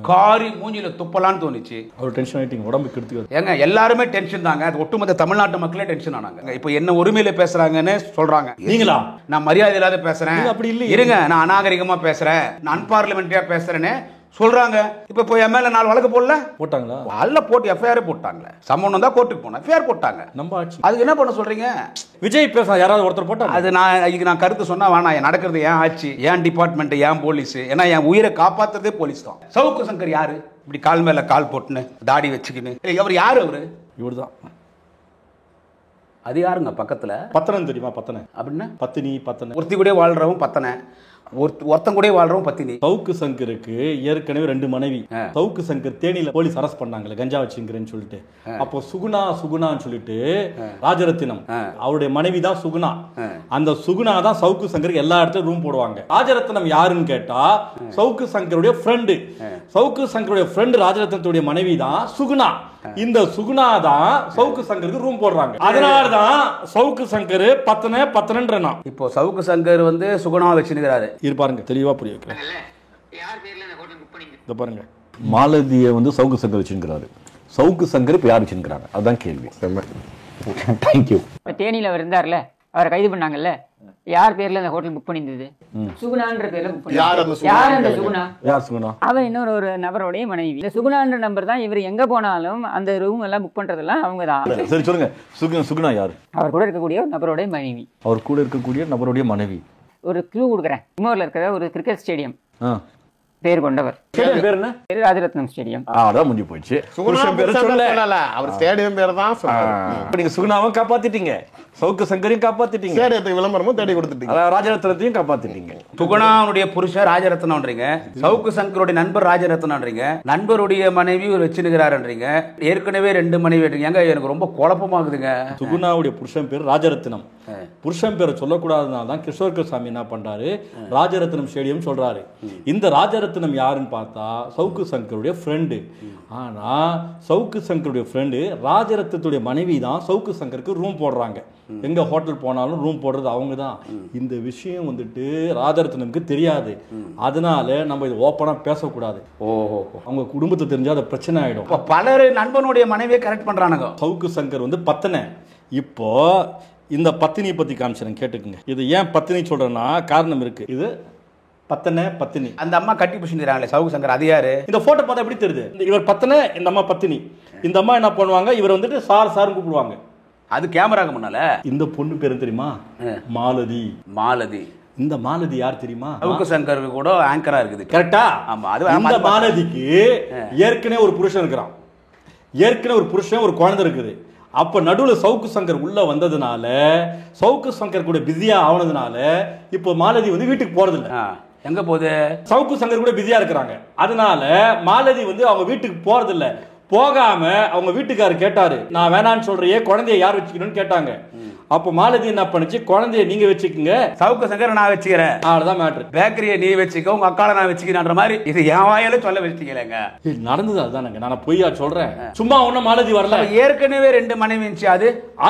காரி மூஞ்சில துப்பலான்னு தோணுச்சு. ஒரு டென்ஷன் ஆயிட்டீங்க, உடம்பு கெடுத்துக்க. ஏங்க எல்லாருமே டென்ஷன் தாங்க. அது ஒட்டுமொத்த தமிழ்நாட்டு மக்களே டென்ஷன் ஆனாங்க. இப்போ என்ன உரிமையில பேசுறாங்கன்னு சொல்றாங்க. நீங்களா? நான் மரியாதை இல்லாத பேசுறேன், அப்படி இல்லை. இருங்க, நான் அநாகரிகமா பேசுறேன், நான் அன்பார்லிமெண்டரியா பேசுறேன்னு சொல்றாங்க. இப்ப போய் எம்எல்ஏ 4 வழக்கு போட்டாங்களா? அல்ல, போட்டு எஃப்ஐஆர் போட்டாங்க. சம்பவம் தான் கோர்ட்டுக்கு போனேன், எஃப்ஐஆர் போட்டாங்க. நம்ம ஆட்சி அதுக்கு என்ன பண்ண சொல்றீங்க? விஜய் பேச யாராவது ஒருத்தர் போட்டாங்க. அது நான் கருத்து சொன்னா வேணாம். நடக்கிறது ஏன் ஆட்சி, ஏன் டிபார்ட்மெண்ட், ஏன் போலீஸ்? ஏன்னா என் உயிரை காப்பாத்துறதே போலீஸ் தான். சவுக்கு சங்கர் யாரு? இப்படி கால் மேல கால் போட்டுன்னு தாடி வச்சுக்கின்னு, அவர் யாரு? அவரு இவர் தான். அது யாருங்க பக்கத்துல? பத்தனன் தெரியுமா? பத்தனை அப்படின்னா பத்தினி, பத்தனை. ஒருத்தி கூட வாழ்றவன் பத்தனை, ஒருத்தன் கூட வாழ்றவன் பத்தினி. சவுக்கு சங்கருக்கு ஏற்கனவே 2 மனைவி. சவுக்கு சங்கர் தேனியில போலீஸ் அரெஸ்ட் பண்ணாங்கல்ல, கஞ்சா வச்சுங்கிறேன்னு சொல்லிட்டு. அப்போ சுகுணான்னு சொல்லிட்டு ராஜரத்தினம், அவருடைய மனைவி தான் சுகுணா. அந்த சுகுணா தான் சவுக்கு சங்கருக்கு எல்லா இடத்துலயும் ரூம் போடுவாங்க. ராஜரத்தினம் யாருன்னு கேட்டா சவுக்கு சங்கருடைய ஃப்ரெண்டு. சவுக்கு சங்கருடைய ஃப்ரெண்டு ராஜரத்தினத்துடைய மனைவி தான் சுகுணா. இந்த சுகுணா தான் சவுக்கு சங்கருக்கு ரூம் போடுறாங்க. அதனாலதான் சவுக்கு சங்கர் பத்தனன்றா. இப்போ சவுக்கு சங்கர் வந்து சுகுணா வச்சுக்கிறாரு. இருப்பாருங்க, தெளிவா புரிய வைக்கிறேன். பாருங்க, மாலதியை வந்து சவுக்கு சங்கர் வச்சுக்கிறாரு. சவுக்கு சங்கர் இப்ப யார் வச்சுக்கிறாங்க? அதுதான் கேள்வி. தேங்க்யூ. தேனியில அவர் இருந்தார்ல, அவரை கைது பண்ணாங்கல்ல, யார் பேர்ல அந்த ஹோட்டல் புக் பண்ணியிருந்தது? சுகுணான்ற பேர்ல புக் பண்ணி. யார் அந்த சுகுணா? யார் சுகுணா? அவன் இன்னொரு நபருடைய மனைவி. இந்த சுகுணான்ற நம்பர் தான் இவர் எங்க போனாலும் அந்த ரூம் எல்லாம் புக் பண்றதெல்லாம் அவங்க தான். சரி சொல்லுங்க, சுகுணா யார்? அவர் கூட இருக்கக்கூடிய ஒரு நபருடைய மனைவி. அவர் கூட இருக்கக்கூடிய நபருடைய மனைவி. ஒரு க்ளூ கொடுக்குறேன். இமோர்ல இருக்கிற ஒரு கிரிக்கெட் ஸ்டேடியம். பேர் கொண்டவர். பேர் என்ன? ராஜரத்னம் ஸ்டேடியம். அதான் முடிஞ்சு போயிடுச்சு. புருஷன் பேர் சொல்லல, அவர் ஸ்டேடியம் பேர் தான் சொன்னாரு. நீங்க சுகுணாவும் காப்பாத்திட்டீங்க, சவுக்கு சங்கரையும் காப்பாத்திட்டீங்க, ஸ்டேடியத்துக்கு விளம்பரமும் தேடி கொடுத்துட்டீங்க, ராஜரத்னத்தையும் காப்பாத்திட்டீங்க. சுகுணாவுடைய புருஷன் ராஜரத்னம்ன்றீங்க, சவுக்கு சங்கருடைய நண்பர் ராஜரத்னம்ன்றீங்க, நண்பருடைய மனைவி ஒரு வச்சுனுகிறாருன்றீங்க, ஏற்கனவே 2 மனைவி. எனக்கு ரொம்ப குழப்பமாகுதுங்க. சுகுணாவுடைய புருஷன் பேர் ராஜரத்னம். புருஷன் பேரை சொல்லக்கூடாதுனால தான் கிஷோர் கிருஷ்ணசாமி என்ன பண்றாரு, ராஜரத்னம் ஸ்டேடியம் சொல்றாரு. இந்த ராஜரத்னம் யாருன்னு பார்த்தா சவுக்கு சங்கருடைய ஃப்ரெண்டு. ஆனா சவுக்கு சங்கருடைய ஃப்ரெண்டு ராஜரத்னத்துடைய மனைவி தான் சவுக்கு சங்கருக்கு ரூம் போடுறாங்க. எங்க ஹோட்டல் போனாலும் ரூம் போடுறது அவங்க தான். இந்த விஷயம் வந்துட்டு ராஜரத்னம்க்கு தெரியாது. அதனால நம்ம இது ஓப்பனா பேசக்கூடாது. ஓஹோ, அவங்க குடும்பத்தை தெரிஞ்சா அது பிரச்சனை ஆயிடும். பலர் நண்பனுடைய மனைவியை கரெக்ட் பண்றானுங்க. சவுக்கு சங்கர் வந்து பத்தனை. இப்போ இந்த பத்தினி பத்தி காமிச்சிருங்க, கேட்டுக்குங்க. இது ஏன் பத்தினி சொல்றேன்னா காரணம் இருக்கு. இது பத்தனை பத்தினி. அந்த அம்மா கட்டி பிடிச்சிருக்காங்களே சவுக்கு சங்கர், அது யாரு? இந்த போட்டோ பார்த்தா எப்படி தெரியுது? இவர் பத்தனை, இந்த அம்மா பத்தினி. இந்த அம்மா என்ன பண்ணுவாங்க, இவர் வந்துட்டு சார் சார்னு கூப்பிடுவாங்க. அது கேமராக்கு முன்னால. இந்த பொண்ணு பேரு தெரியுமா? மாலதி. மாலதி. இந்த மாலதி யார் தெரியுமா? சவுக்கு சங்கருக்கு கூட ஆங்கரா இருக்குது. கரெக்டா? ஆமா. அது இந்த மாலதிக்கு ஏற்கனவே ஒரு புருஷன் இருக்கிறான், ஏற்கனவே ஒரு புருஷன், ஒரு குழந்தை இருக்குது. அப்ப நடுவில் சவுக்கு சங்கர் உள்ள வந்ததுனால, சவுக்கு சங்கர் கூட பிஸியா ஆனதுனால இப்போ மாலதி வந்து வீட்டுக்கு போறது இல்லை. எங்க போகுது? சவுக்கு சங்கர் கூட பிஸியா இருக்கிறாங்க. அதனால மாலதி வந்து அவங்க வீட்டுக்கு போறது இல்லை. போகாம அவங்க வீட்டுக்காரர் கேட்டாரு, நான் வேணான்னு சொல்றியே, குழந்தைய யார் வச்சுக்கணும்னு கேட்டாங்க. அப்ப மாலதி என்ன பண்ணுச்சு, குழந்தைய நீங்க வச்சுக்கோங்க, சவுக்கு சங்கர் நான் வச்சுக்கிறேன், அவ்வளவுதான் மேட்ரு. பேக்கரியை நீ வச்சுக்க, உங்க அக்கால நான் வச்சுக்கிறேன்ற மாதிரி இது என் வாயால சொல்ல வச்சுக்கலங்க. நடந்தது அதுதானங்க, நான் பொய்யா சொல்றேன். சும்மா ஒண்ணும் மாலதி வரல. ஏற்கனவே 2 மனைவி இருந்துச்சு.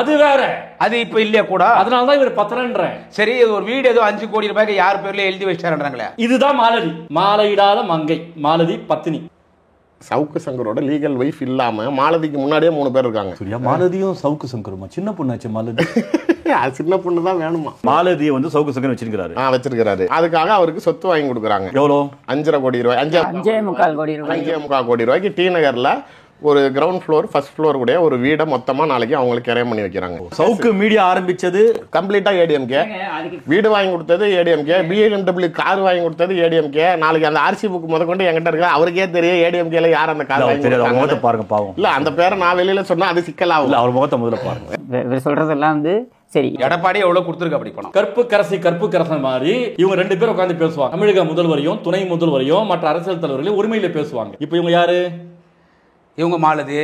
அது வேற. அது இப்ப இல்லையா கூட? அதனாலதான் இவர் பத்திரன்றேன். சரி, ஒரு வீடு ஏதோ 5 கோடி ரூபாய்க்கு யார் பேர்ல எழுதி வச்சாருன்றாங்களே, இதுதான் மாலதி. மாலையிடாத மங்கை மாலதி பத்தினி. சவுக்கு சங்கரோட லீகல் வைஃப் இல்லாம மாலதிக்கு முன்னாடியே 3 பேர் இருக்காங்க. சரியா? மாலதியும் சவுக்கு சங்கருமா? சின்ன பொண்ணாச்சு மாலதி. சின்ன பொண்ணு தான் வேணுமா? மாலதியை வந்து சவுக்கு சங்கர் வச்சிருக்காரு. அதுக்காக அவருக்கு சொத்து வாங்கி கொடுக்குறாங்க. எவ்வளோ? 5.5 கோடி ரூபாய். 5.25 கோடி ரூபாய். 5.25 கோடி ரூபாய்க்கு டி நகர்ல ஒரு கிரவுண்ட் ஃப்ளோர், ஃபர்ஸ்ட் ஃப்ளோர் கூட ஒரு வீடை மொத்தமா நாளைக்கு அவங்களுக்கு கிரையம் பண்ணி வைக்கிறாங்க. சவுக்கு மீடியா ஆரம்பிச்சது கம்ப்ளீட்டா ஏடிஎம்கே, வீடு வாங்கி கொடுத்தது ஏடிஎம்கே, BMW கார் வாங்கி கொடுத்தது ஏடிஎம்கே. நாளைக்கு அந்த ஆர்சி புக் முதற்கொண்டு என்கிட்ட இருக்கு, அவருக்கே தெரியும் ஏடிஎம்கேல யார் அந்த கார் வாங்கி கொடுத்தாங்க. பாருங்க பாவம். இல்ல அந்த பேரை நான் வெளியில சொன்னா அது சிக்கலாகும். அவர் முகத்தை முதல்ல பாருங்க. இவர் சொல்றதெல்லாம் வந்து சரி. எடப்பாடி எவ்வளவு கொடுத்துருக்கு அப்படி பணம்? கருப்பு கரசி மாதிரி இவங்க 2 பேரும் உட்கார்ந்து பேசுவாங்க. தமிழக முதல்வரையும் துணை முதல்வரையும் மற்ற அரசியல் தலைவர்களையும் உரிமையில பேசுவாங்க. இப்போ இவங்க யாரு? இவங்க மாலதி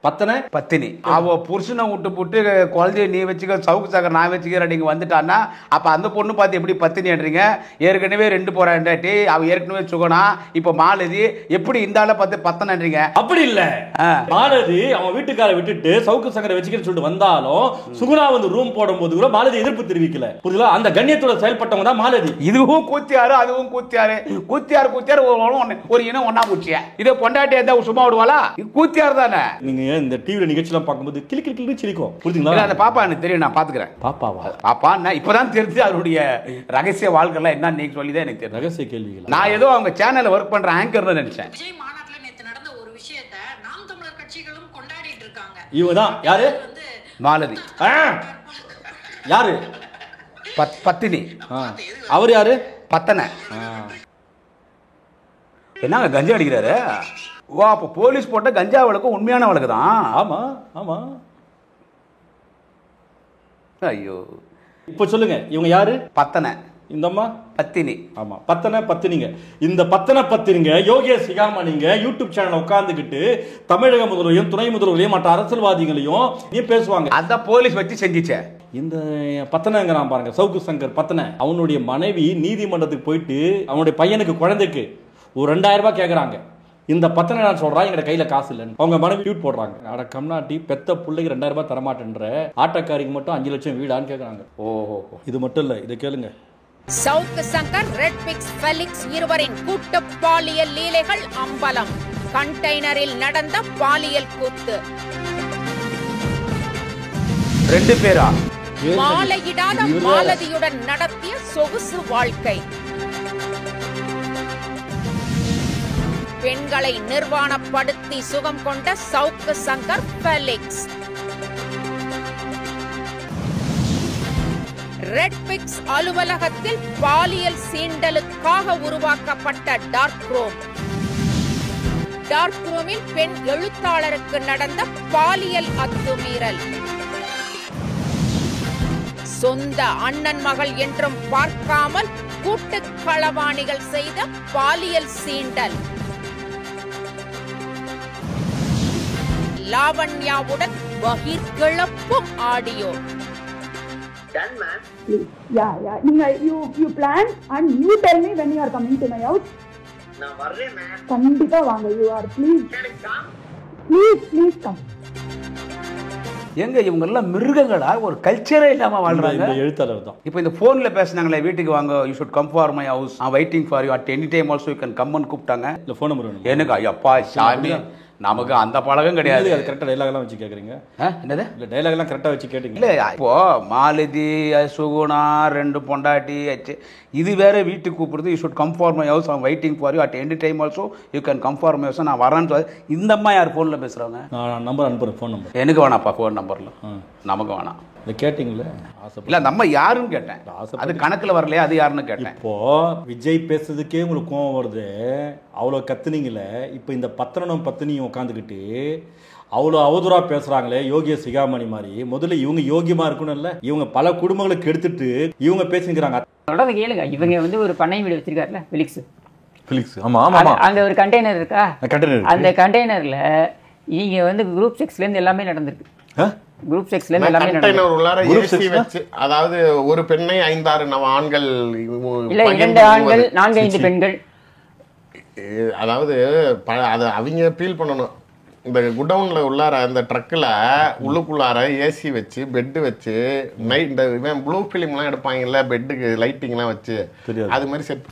பத்தனை பத்தினி. அவ புருஷனை விட்டு போட்டு குழந்தைய நீ வச்சுக்க, சவுக்கு சங்கர் நான் வச்சுக்கிறேன் நீங்க வந்துட்டான்னா அப்ப அந்த பொண்ணு பார்த்து எப்படி பத்தினின்றீங்க? ஏற்கனவே 2 போறாண்டி, அவ ஏற்கனவே சுகனா, இப்ப மாலதி, எப்படி இந்த ஆளை பார்த்து பத்தனன்றீங்க? அப்படி இல்ல. மாலதி அவன் வீட்டுக்கார விட்டுட்டு சவுக்கு சங்கரை வச்சுக்கிறேன்னு சொல்லிட்டு வந்தாலும் சுகுணா வந்து ரூம் போடும்போது கூட மாலதி எதிர்ப்பு தெரிவிக்கல. புரியுதா? அந்த கண்ணியத்தோட செயல்பட்டவங்க தான் மாலதி. இதுவும் கூத்தியாரு, அதுவும் கூத்தியாரு. கூத்தியாரு ஒரு இனம் ஒன்னா பூச்சிய. இதை பொண்டாட்டி எந்த சும்மா விடுவாளா? கூத்தியார் தானே. நீங்க இந்த டிவில நிகழ்ச்சிலாம் பார்க்கும்போது கிளி கிளி கிளி சிரிக்கும். புரியுதுங்களா? அந்த பாப்பா எனக்கு தெரியும், நான் பாத்துக்கிறேன். பாப்பாவா? பாப்பா நான் இப்பதான் தெரிஞ்சு அவருடைய ரகசிய வாழ்க்கைலாம் என்ன நீங்க சொல்லிதான் எனக்கு தெரியும். ரகசிய கேள்விகள். நான் ஏதோ அவங்க சேனல்ல ஒர்க் பண்ற ஆங்கர் நினைச்சேன். விஜய் மாநாட்டுல நேத்து நடந்த ஒரு விஷயத்தை நாம் தமிழர் கட்சிகளும் கொண்டாடிட்டு இருக்காங்க. இவதான் யாரு? மாலதி. யாரு? பத்தினி. அவர் யாரு? பத்தனை. என்னங்க கஞ்சா அடிக்கிறாரு? வா, அப்ப போலீஸ் போட்ட கஞ்சா வழக்கு உண்மையான வழக்கு தான். ஆமா ஆமா. ஐயோ, இப்ப சொல்லுங்க, இவங்க யாரு? பத்தனை. இந்த அம்மா பத்தினி. ஆமா, பத்தனை பத்தினிங்க. இந்த பத்தனை பத்தினிங்க யோகேஷ் சிகாமணிங்க யூடியூப் சேனல் உட்கார்ந்துகிட்டு தமிழக முதல்வரையும் துணை முதல்வரையும் மற்ற அரசியல்வாதிகளையும் நீ பேசுவாங்க. அதான் போலீஸ் வச்சு செஞ்சிச்ச. இந்த பத்தனைங்கிறான் பாருங்க, சவுக்கு சங்கர் பத்தனை. அவனுடைய மனைவி நீதிமன்றத்துக்கு போயிட்டு அவனுடைய பையனுக்கு குழந்தைக்கு ஒரு 2000 ரூபாய் கேட்கறாங்க. இந்த பத்தனை நான் சொல்றா, எங்க கையில காசு இல்லைன்னு. அவங்க மனைவி ட்வீட் போடுறாங்க, அட கம்நாட்டி, பெத்த பிள்ளைக்கு 2000 ரூபாய் தரமாட்டேன்ற, ஆட்டக்காரிக்கு மட்டும் 5 லட்சம் வீடான்னு கேட்கறாங்க. ஓஹோ, இது மட்டும் இல்ல, இதை கேளுங்க. Savukku Shankar, red fix Felix இருவரின் கூட்டு பாலியல் லீலைகள் அம்பலம். கண்டெய்னரில் நடந்த பாலியல் கூத்து. 2 பேரா? மாலையிடாத மாலதியுடன் நடத்திய சொகுசு வாழ்க்கை. பெண்களை நிர்வாணப்படுத்தி சுகம் கொண்ட Savukku Shankar Felix. Red fix அலுவலகத்தில் பாலியல் சீண்டலுக்காக உருவாக்கப்பட்ட டார்க் ரூம். டார்க் ரூமில் பெண் எழுத்தாளருக்கு நடந்த பாலியல் அத்துமீறல். சொந்த அண்ணன் மகள் என்றும் பார்க்காமல் கூட்டுக் களவாணிகள் செய்த பாலியல் சீண்டல். லாவண்யாவுடன் பகிர்கிளப்பும் audio. You plan and you tell me when you are coming to my house. நான் வரேன் மேம். கண்டிப்பா வாங்க. You are please come. எங்க இவங்க எல்லாம் மிருகங்களா? ஒரு கல்ச்சரே இல்லாம வாழ்றாங்க. இந்த எழுத்தாளர் தான். இப்போ இந்த போன்ல பேசினாங்களே, வீட்டுக்கு வாங்க, you should come for my house, I waiting for you at any time also you can come ன்னு கூப்பிட்டாங்க. இல்ல ஃபோன் நம்பர் வேணும் எனக்கு. ஐயப்பா சாமி, நமக்கு அந்த பழகம் கிடையாது. அது கரெக்டா டைலாக் எல்லாம் வச்சு கேக்குறீங்க. என்னது? இல்ல டைலாக் எல்லாம் கரெக்டா வச்சு கேட்டீங்க. இல்ல இப்போ மாலதி, சுகுணா, 2 பொண்டாட்டி ஆச்சு. இது வேற வீட்டுக்கு கூப்பிடுறது. You should come for my house, I waiting for you at any time also you can come for my house. நான் வரேன்னு இந்த அம்மா யார் போன்ல பேசுறாங்க? நான் நம்பர் அனுப்புறேன், ஃபோன் நம்பர். எனக்கு வேணாப்பா ஃபோன் நம்பர்ல, நமக்கு வேணாம். இதை கேட்டீங்களே? இல்ல நம்ம யாருன்னு கேட்டேன். அது கணக்குல வரலையா, அது யாருன்னு கேட்டேன். இப்போ விஜய் பேசுறதுக்கே உங்களுக்கு கோவம் வருது, அவ்வளோ கத்துனீங்களே. இப்போ இந்த பத்திரனும் பத்தினியும் உட்காந்துக்கிட்டு அவ்வளோ அவதூறா பேசுறாங்களே, யோகிய சிகாமணி மாதிரி. முதல்ல இவங்க யோகியமா இருக்கணும்ல. இவங்க பல குடும்பங்களுக்கு எடுத்துட்டு இவங்க பேசிக்கிறாங்க. சொல்றதை கேளுங்க. இவங்க ஒரு பண்ணை வீடு வச்சிருக்காருல, ஃபிலிக்ஸ். ஆமா ஆமா ஆமா. அங்க ஒரு கண்டெய்னர் இருக்கா? கண்டெய்னர். அந்த கண்டெய்னர்ல இங்க குரூப் செக்ஸ்ல இருந்து எல்லாமே நடந்திருக்கு. குரூப் செக்ஸ்ல இருந்து எல்லாமே கண்டெய்னர் உள்ளார ஏசி வச்சு, அதாவது ஒரு பெண்ணை 5-6 ஆண்கள், இல்ல 2 ஆண்கள் 4-5 பெண்கள். அதாவது அதை அவங்க ஃபீல் பண்ணணும். இந்த குடவுன்ல உள்ளார அந்த ட்ரக்கில் உள்ளுக்குள்ளார ஏசி வச்சு, பெட்டு வச்சு, நைட் இந்த இவன் ப்ளூ ஃபிலிம்லாம் எடுப்பாங்கல்ல, பெட்டுக்கு லைட்டிங்லாம் வச்சு, அது மாதிரி செட்.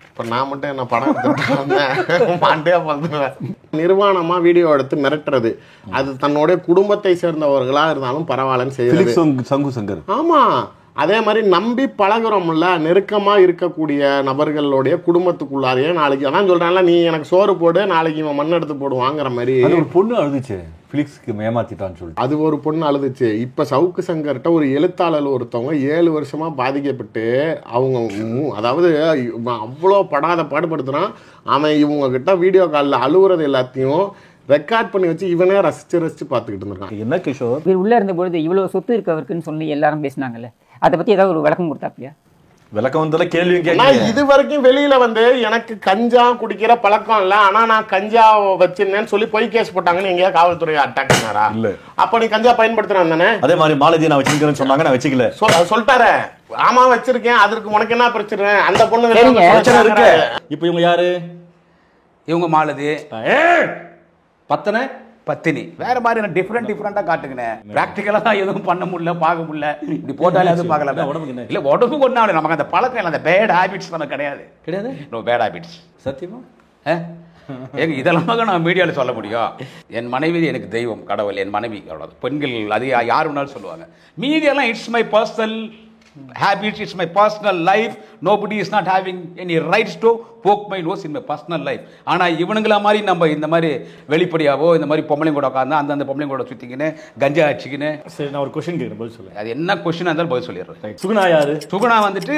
இப்போ நான் மட்டும் என்ன படம் எடுத்துட்டு மாண்டே பார்த்துருவேன். நிர்வாணமா வீடியோ எடுத்து மிரட்டுறது, அது தன்னுடைய குடும்பத்தை சேர்ந்தவர்களா இருந்தாலும் பரவாயில்லன்னு செய்யறது. சங்கு சங்கர். ஆமா, அதே மாதிரி நம்பி பழகுறோம்ல, நெருக்கமா இருக்கக்கூடிய நபர்களுடைய குடும்பத்துக்குள்ளாரையே நாளைக்கு அதான் சொல்றான்ல, நீ எனக்கு சோறு போடு, நாளைக்கு இவன் மண் எடுத்து போடுவாங்கிற மாதிரி. ஒரு பொண்ணு அழுதுச்சு, பிலிக்ஸ்க்கு ஏமாத்திட்டான்னு சொல்லி. அது ஒரு பொண்ணு அழுதுச்சு. இப்ப சவுக்கு சங்கர்கிட்ட ஒரு எழுத்தாளர் ஒருத்தவங்க 7 வருஷமா பாதிக்கப்பட்டு, அவங்க அதாவது அவ்வளோ படாத பாடுபடுத்துறான். அவன் இவங்க கிட்ட வீடியோ காலில் அழுகுறது எல்லாத்தையும் ரெக்கார்ட் பண்ணி வச்சு இவனே ரசிச்சு பார்த்துக்கிட்டு இருக்கான். என்ன கிஷோர், இவர் உள்ள இருந்த பொழுது இவ்வளவு சொத்து இருக்கவருக்குன்னு சொல்லி எல்லாரும் பேசினாங்கல்ல, அதை பத்தி ஏதாவது ஒரு விளக்கம் கொடுத்தாப்பியா? விளக்கம் வந்தால கேள்வி இது வரைக்கும் வெளியில எனக்கு கஞ்சா குடிக்கிற பழக்கம் இல்ல, ஆனா நான் கஞ்சா வச்சிருந்தேன்னு சொல்லி பொய் கேஸ் போட்டாங்கன்னு எங்கேயா காவல்துறை அட்டாக் பண்ணாரா? இல்ல. அப்ப நீ கஞ்சா பயன்படுத்துறான் தானே? அதே மாதிரி மாலதி நான் வச்சிருக்கேன்னு சொன்னாங்க, நான் வச்சுக்கல சொல்லிட்டாரு. ஆமா வச்சிருக்கேன், அதற்கு உனக்கு என்ன பிரச்சனை? அந்த பொண்ணு பிரச்சனை இருக்கு. இப்ப இவங்க யாரு? இவங்க மாலதி, பத்தனை பத்தினி. வேற மாதிரி டிஃபரெண்டா காட்டுங்கண்ணே. பிராக்டிகலா எதுவும் பண்ண முடியல, பார்க்க முடியல. இப்படி போட்டாலே அது பார்க்கல. உடம்புக்கு இல்ல, உடம்புக்கு ஒன்னாலும் நமக்கு அந்த பழக்கம் இல்லை, அந்த பேட் ஹேபிட்ஸ் நமக்கு கிடையாது. No bad habits. சத்தியமா ஏங்க இதெல்லாம் நான் மீடியாவில் சொல்ல முடியும்? என் மனைவி எனக்கு தெய்வம், கடவுள். என் மனைவி அவ்வளவு. பெண்கள் அது யார் வேணாலும் சொல்லுவாங்க. மீடியாலாம் it's my personal habits, it's my personal life, nobody is not having any rights to poke my nose in my personal life. ஆனா இவனுங்களா மாதிரி நம்ம இந்த மாதிரி வெளிப்படையாவோ இந்த மாதிரி பொம்பளைங்க கூட உட்கார்ந்து அந்த பொம்பளைங்க கூட சுத்திக்கின்னு கஞ்சா அடிச்சுக்கின்னு. சரி, நான் ஒரு கொஸ்டின் கேட்குறேன், பதில் சொல்லுங்க. அது என்ன கொஸ்டினா இருந்தாலும் பதில் சொல்லிடுறேன். சுகுணா யாரு? சுகுணா வந்துட்டு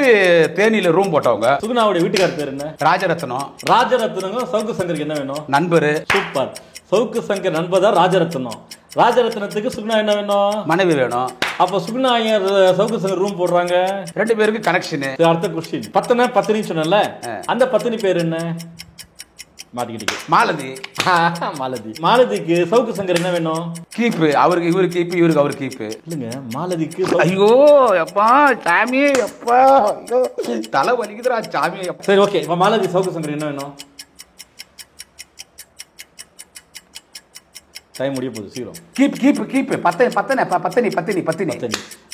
தேனியில ரூம் போட்டவங்க. சுகுணாவுடைய வீட்டுக்காரர் பேர் என்ன? ராஜரத்னம். ராஜரத்னம் சவுக்கு சங்கருக்கு என்ன வேணும்? நண்பரு. சூப்பர். சவுக்கு சங்கர் நண்பர் தான் ராஜரத்னம். ராஜரத்னத்துக்கு சுகுணா என்ன வேணும்? மனைவி வேணும். அப்ப சுகுணா சவுக்கு சங்கர் ரூம் போடுறாங்க, 2 பேருக்கு கனெக்ஷன். அடுத்த கொஸ்டின், பத்தனை பத்தினி சொன்னல, அந்த பத்தினி பேர் என்ன? மாட்டிக்கிட்டீங்க. மாலதி. மாலதி. மாலதிக்கு சவுக்கு சங்கர் என்ன வேணும்? கீப்பு. அவருக்கு இவரு கீப்பு, இவருக்கு அவரு கீப்பு. இல்லைங்க, மாலதிக்கு ஐயோ அப்பா சாமி, அப்பா தலை வலிக்குதுரா சாமி. சரி ஓகே, இப்ப மாலதி சவுக்கு சங்கர் என்ன வேணும்? டைம் முடிய போகுது, சீக்கிரம். கீப் பத்தினி.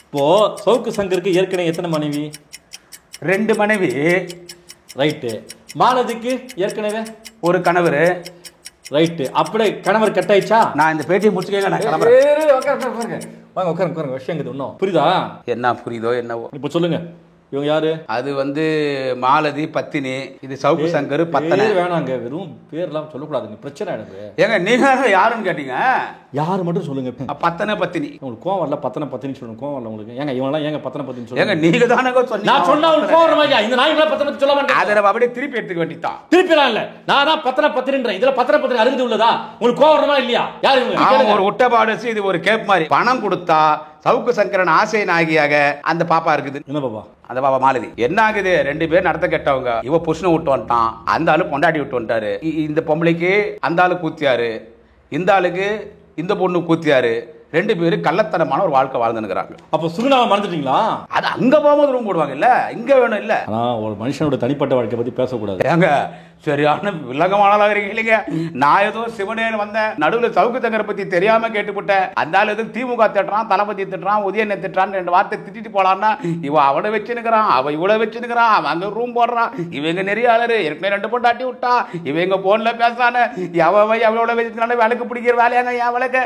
இப்போ சவுக்கு சங்கருக்கு ஏற்கனவே எத்தனை மனைவி? 2 மனைவி. ரைட்டு. மாலதிக்கு ஏற்கனவே ஒரு கணவர். ரைட்டு. அப்படியே கணவர் கட் ஆயிடுச்சா? நான் இந்த பேட்டியை முடிச்சுக்கேங்க, நான் கிளம்புறேன். வாங்க உட்காருங்க. விஷயம் இன்னும் புரியுதா? என்ன புரியுதோ என்னவோ. இப்போ சொல்லுங்க. இவங்க யாரு? அது வந்து மாலதி, பத்தினி, இது சவுக்கு சங்கர், பத்தனை. வேணாங்க, வெறும் பேர்லாம் சொல்லக்கூடாதுங்க, பிரச்சனை எனக்கு. ஏங்க நீங்க யாருன்னு கேட்டீங்க? யாரு மட்டும் சொல்லுங்க. பத்தனை, பத்தினி. உங்களுக்கு கோவம் வரல? பத்தனை பத்தினி சொல்லணும், கோவம் வரல உங்களுக்கு? ஏங்க இவங்கலாம் ஏங்க பத்தனை பத்தினி சொல்லுங்க? ஏங்க நீங்க தானே சொன்னீங்க. நான் சொன்னா உங்களுக்கு கோவம் வரமாட்டா? இந்த நாய்கள பத்தனை பத்தி சொல்ல மாட்டேன். அத அப்படியே திருப்பி எடுத்துக்க வேண்டியதான். திருப்பிலாம் இல்ல, நான் தான் பத்தனை பத்தினின்றேன். இதுல பத்தனை பத்தினி அருகது உள்ளதா? உங்களுக்கு கோவம் வரமா இல்லையா? யாரு இவங்க? ஒரு ஒட்டபாடசி, இது ஒரு கேப் மாதிரி. பணம் கொடுத்தா சவுக்கு சங்கரன் ஆசை நாயகியாக அந்த பாப்பா இருக்குது. என்ன பாப்பா? அந்த பாப்பா மாலதி. என்ன ஆகுது, 2 பேர் நடத்த கெட்டவங்க. இவ புருஷனை விட்டு வந்துட்டான், அந்த ஆளு பொண்டாட்டி விட்டு வந்துட்டாரு. இந்த பொம்பளைக்கு அந்த ஆளு கூத்தியாரு, இந்த ஆளுக்கு இந்த பொண்ணு கூத்தியாரு. 2 பேரும் கள்ளத்தனமான ஒரு வாழ்க்கை வாழ்ந்துருக்காங்க. அப்ப சுகுணாவை மறந்துட்டீங்களா? அது அங்க போகும்போது ரூம் போடுவாங்க இல்ல, இங்க வேணும் இல்ல. ஆனா ஒரு மனுஷனோட தனிப்பட்ட வாழ்க்கை பத்தி பேசக்கூடாது. ஏங்க சரியான வில்லங்கமானதாக இருக்கீங்க. நான் ஏதோ சிவனேன்னு வந்தேன், நடுவில் சவுக்கு சங்கரை பத்தி தெரியாம கேட்டுவிட்டேன். அந்த ஆள் எதுவும் திமுக திட்டுறான், தளபதி திட்டுறான், உதயநிதி திட்டுறான் 2 வார்த்தை திட்டிட்டு போலான்னா இவ அவனை வச்சுனுக்கிறான், அவ இவ்வளவு வச்சுனுக்கிறான், அவன் அங்க ரூம் போடுறான், இவங்க நெறியாளரு ஏற்கனவே 2 பொண்டாட்டி விட்டா, இவங்க போன்ல பேசான அவளோட வச்சுனால வேலைக்கு பிடிக்கிற வேலையாங்க என் வேலைக்கு.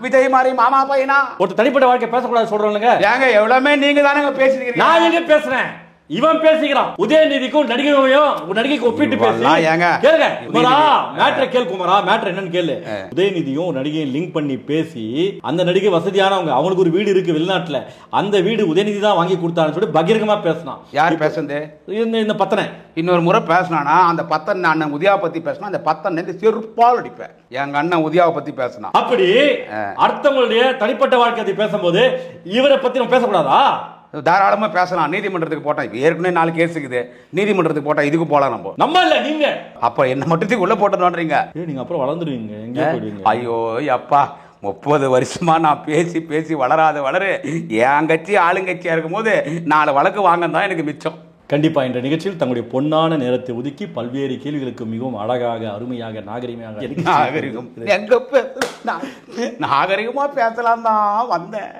விஜய் மாதிரி மாமா பையனா ஒரு தனிப்பட்ட வாழ்க்கை பேசக்கூடாது சொல்றேங்க. ஏங்க எவ்வளவுமே நீங்க தானே பேசுறீங்க. நான் எங்க பேசுறேன்? இவன் பேசிக்கிறான். உதயநிதிக்கும் நடிகைக்கு ஒப்பிட்டு கேளுங்க குமரா, மேட்டரை கேள் குமரா, மேட்டர் என்னன்னு கேளு. உதயநிதியும் நடிகையும் லிங்க் பண்ணி பேசி, அந்த நடிகை வசதியானவங்க, அவங்களுக்கு ஒரு வீடு இருக்கு வெளிநாட்டுல, அந்த வீடு உதயநிதி தான் வாங்கி கொடுத்தான்னு சொல்லி பகிரங்கமா பேசினான். யார் பேசுறது? இந்த பத்தனை. இன்னொரு முறை பேசினானா அந்த பத்தன் அண்ணன் உதயாவை பத்தி பேசினா அந்த பத்தன் செருப்பால் அடிப்பேன். எங்க அண்ணன் உதயாவை பத்தி பேசினா அப்படி அடுத்தவங்களுடைய தனிப்பட்ட வாழ்க்கையை பேசும்போது இவரை பத்தி நம்ம பேசக்கூடாதா? தாராளமா பேசலாம். நீதிமன்றத்துக்கு போட்டா ஏற்கனவே 4 கேஸ் இருக்குது, நீதிமன்றத்துக்கு போட்டா இதுக்கு போலாம். நம்ம இல்ல நீங்க அப்ப என்ன மட்டும் உள்ள போட்டோன்றீங்க. நீங்க அப்புறம் வளர்ந்துருவீங்க, எங்க போயிடுவீங்க. ஐயோ அப்பா, 30 வருஷமா நான் பேசி பேசி வளரு என் கட்சி ஆளுங்கட்சியா இருக்கும் போது 4 வழக்கு வாங்க தான் எனக்கு மிச்சம். கண்டிப்பா இந்த நிகழ்ச்சியில் தங்களுடைய பொன்னான நேரத்தை ஒதுக்கி பல்வேறு கேள்விகளுக்கு மிகவும் அழகாக, அருமையாக, நாகரிகமா பேசலாம் தான் வந்தேன்.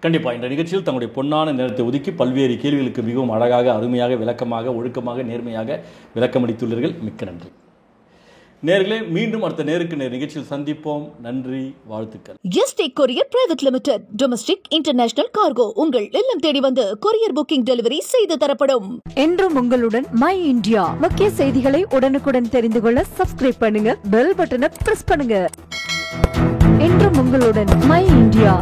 கண்டிப்பா இந்த நிகழ்ச்சியில் தங்களுடைய பொன்னான நேரத்தை ஒதுக்கி பல்வேறு கேள்விகளுக்கு மிகவும் அழகாக, அருமையாக, விளக்கமாக, ஒழுக்கமாக, நேர்மையாக விளக்கமளித்துள்ளீர்கள். மிக்க நன்றி நேர்களே. மீண்டும் அடுத்த நேருக்கு நேர் நிகழ்ச்சியில் சந்திப்போம். நன்றி, வாழ்த்துக்கள். Yesterday courier private limited. Domestic international cargo உங்கள் இல்லம் தேடி வந்து கொரியர் புக்கிங் டெலிவரி செய்து தரப்படும். என்றும் உங்களுடன் மை இந்தியா. முக்கிய செய்திகளை உடனுக்குடன் தெரிந்து கொள்ள சப்ஸ்கிரைப் பண்ணுங்க, பெல் பட்டனை பிரஸ் பண்ணுங்க. என்றும் உங்களுடன் மை இந்தியா.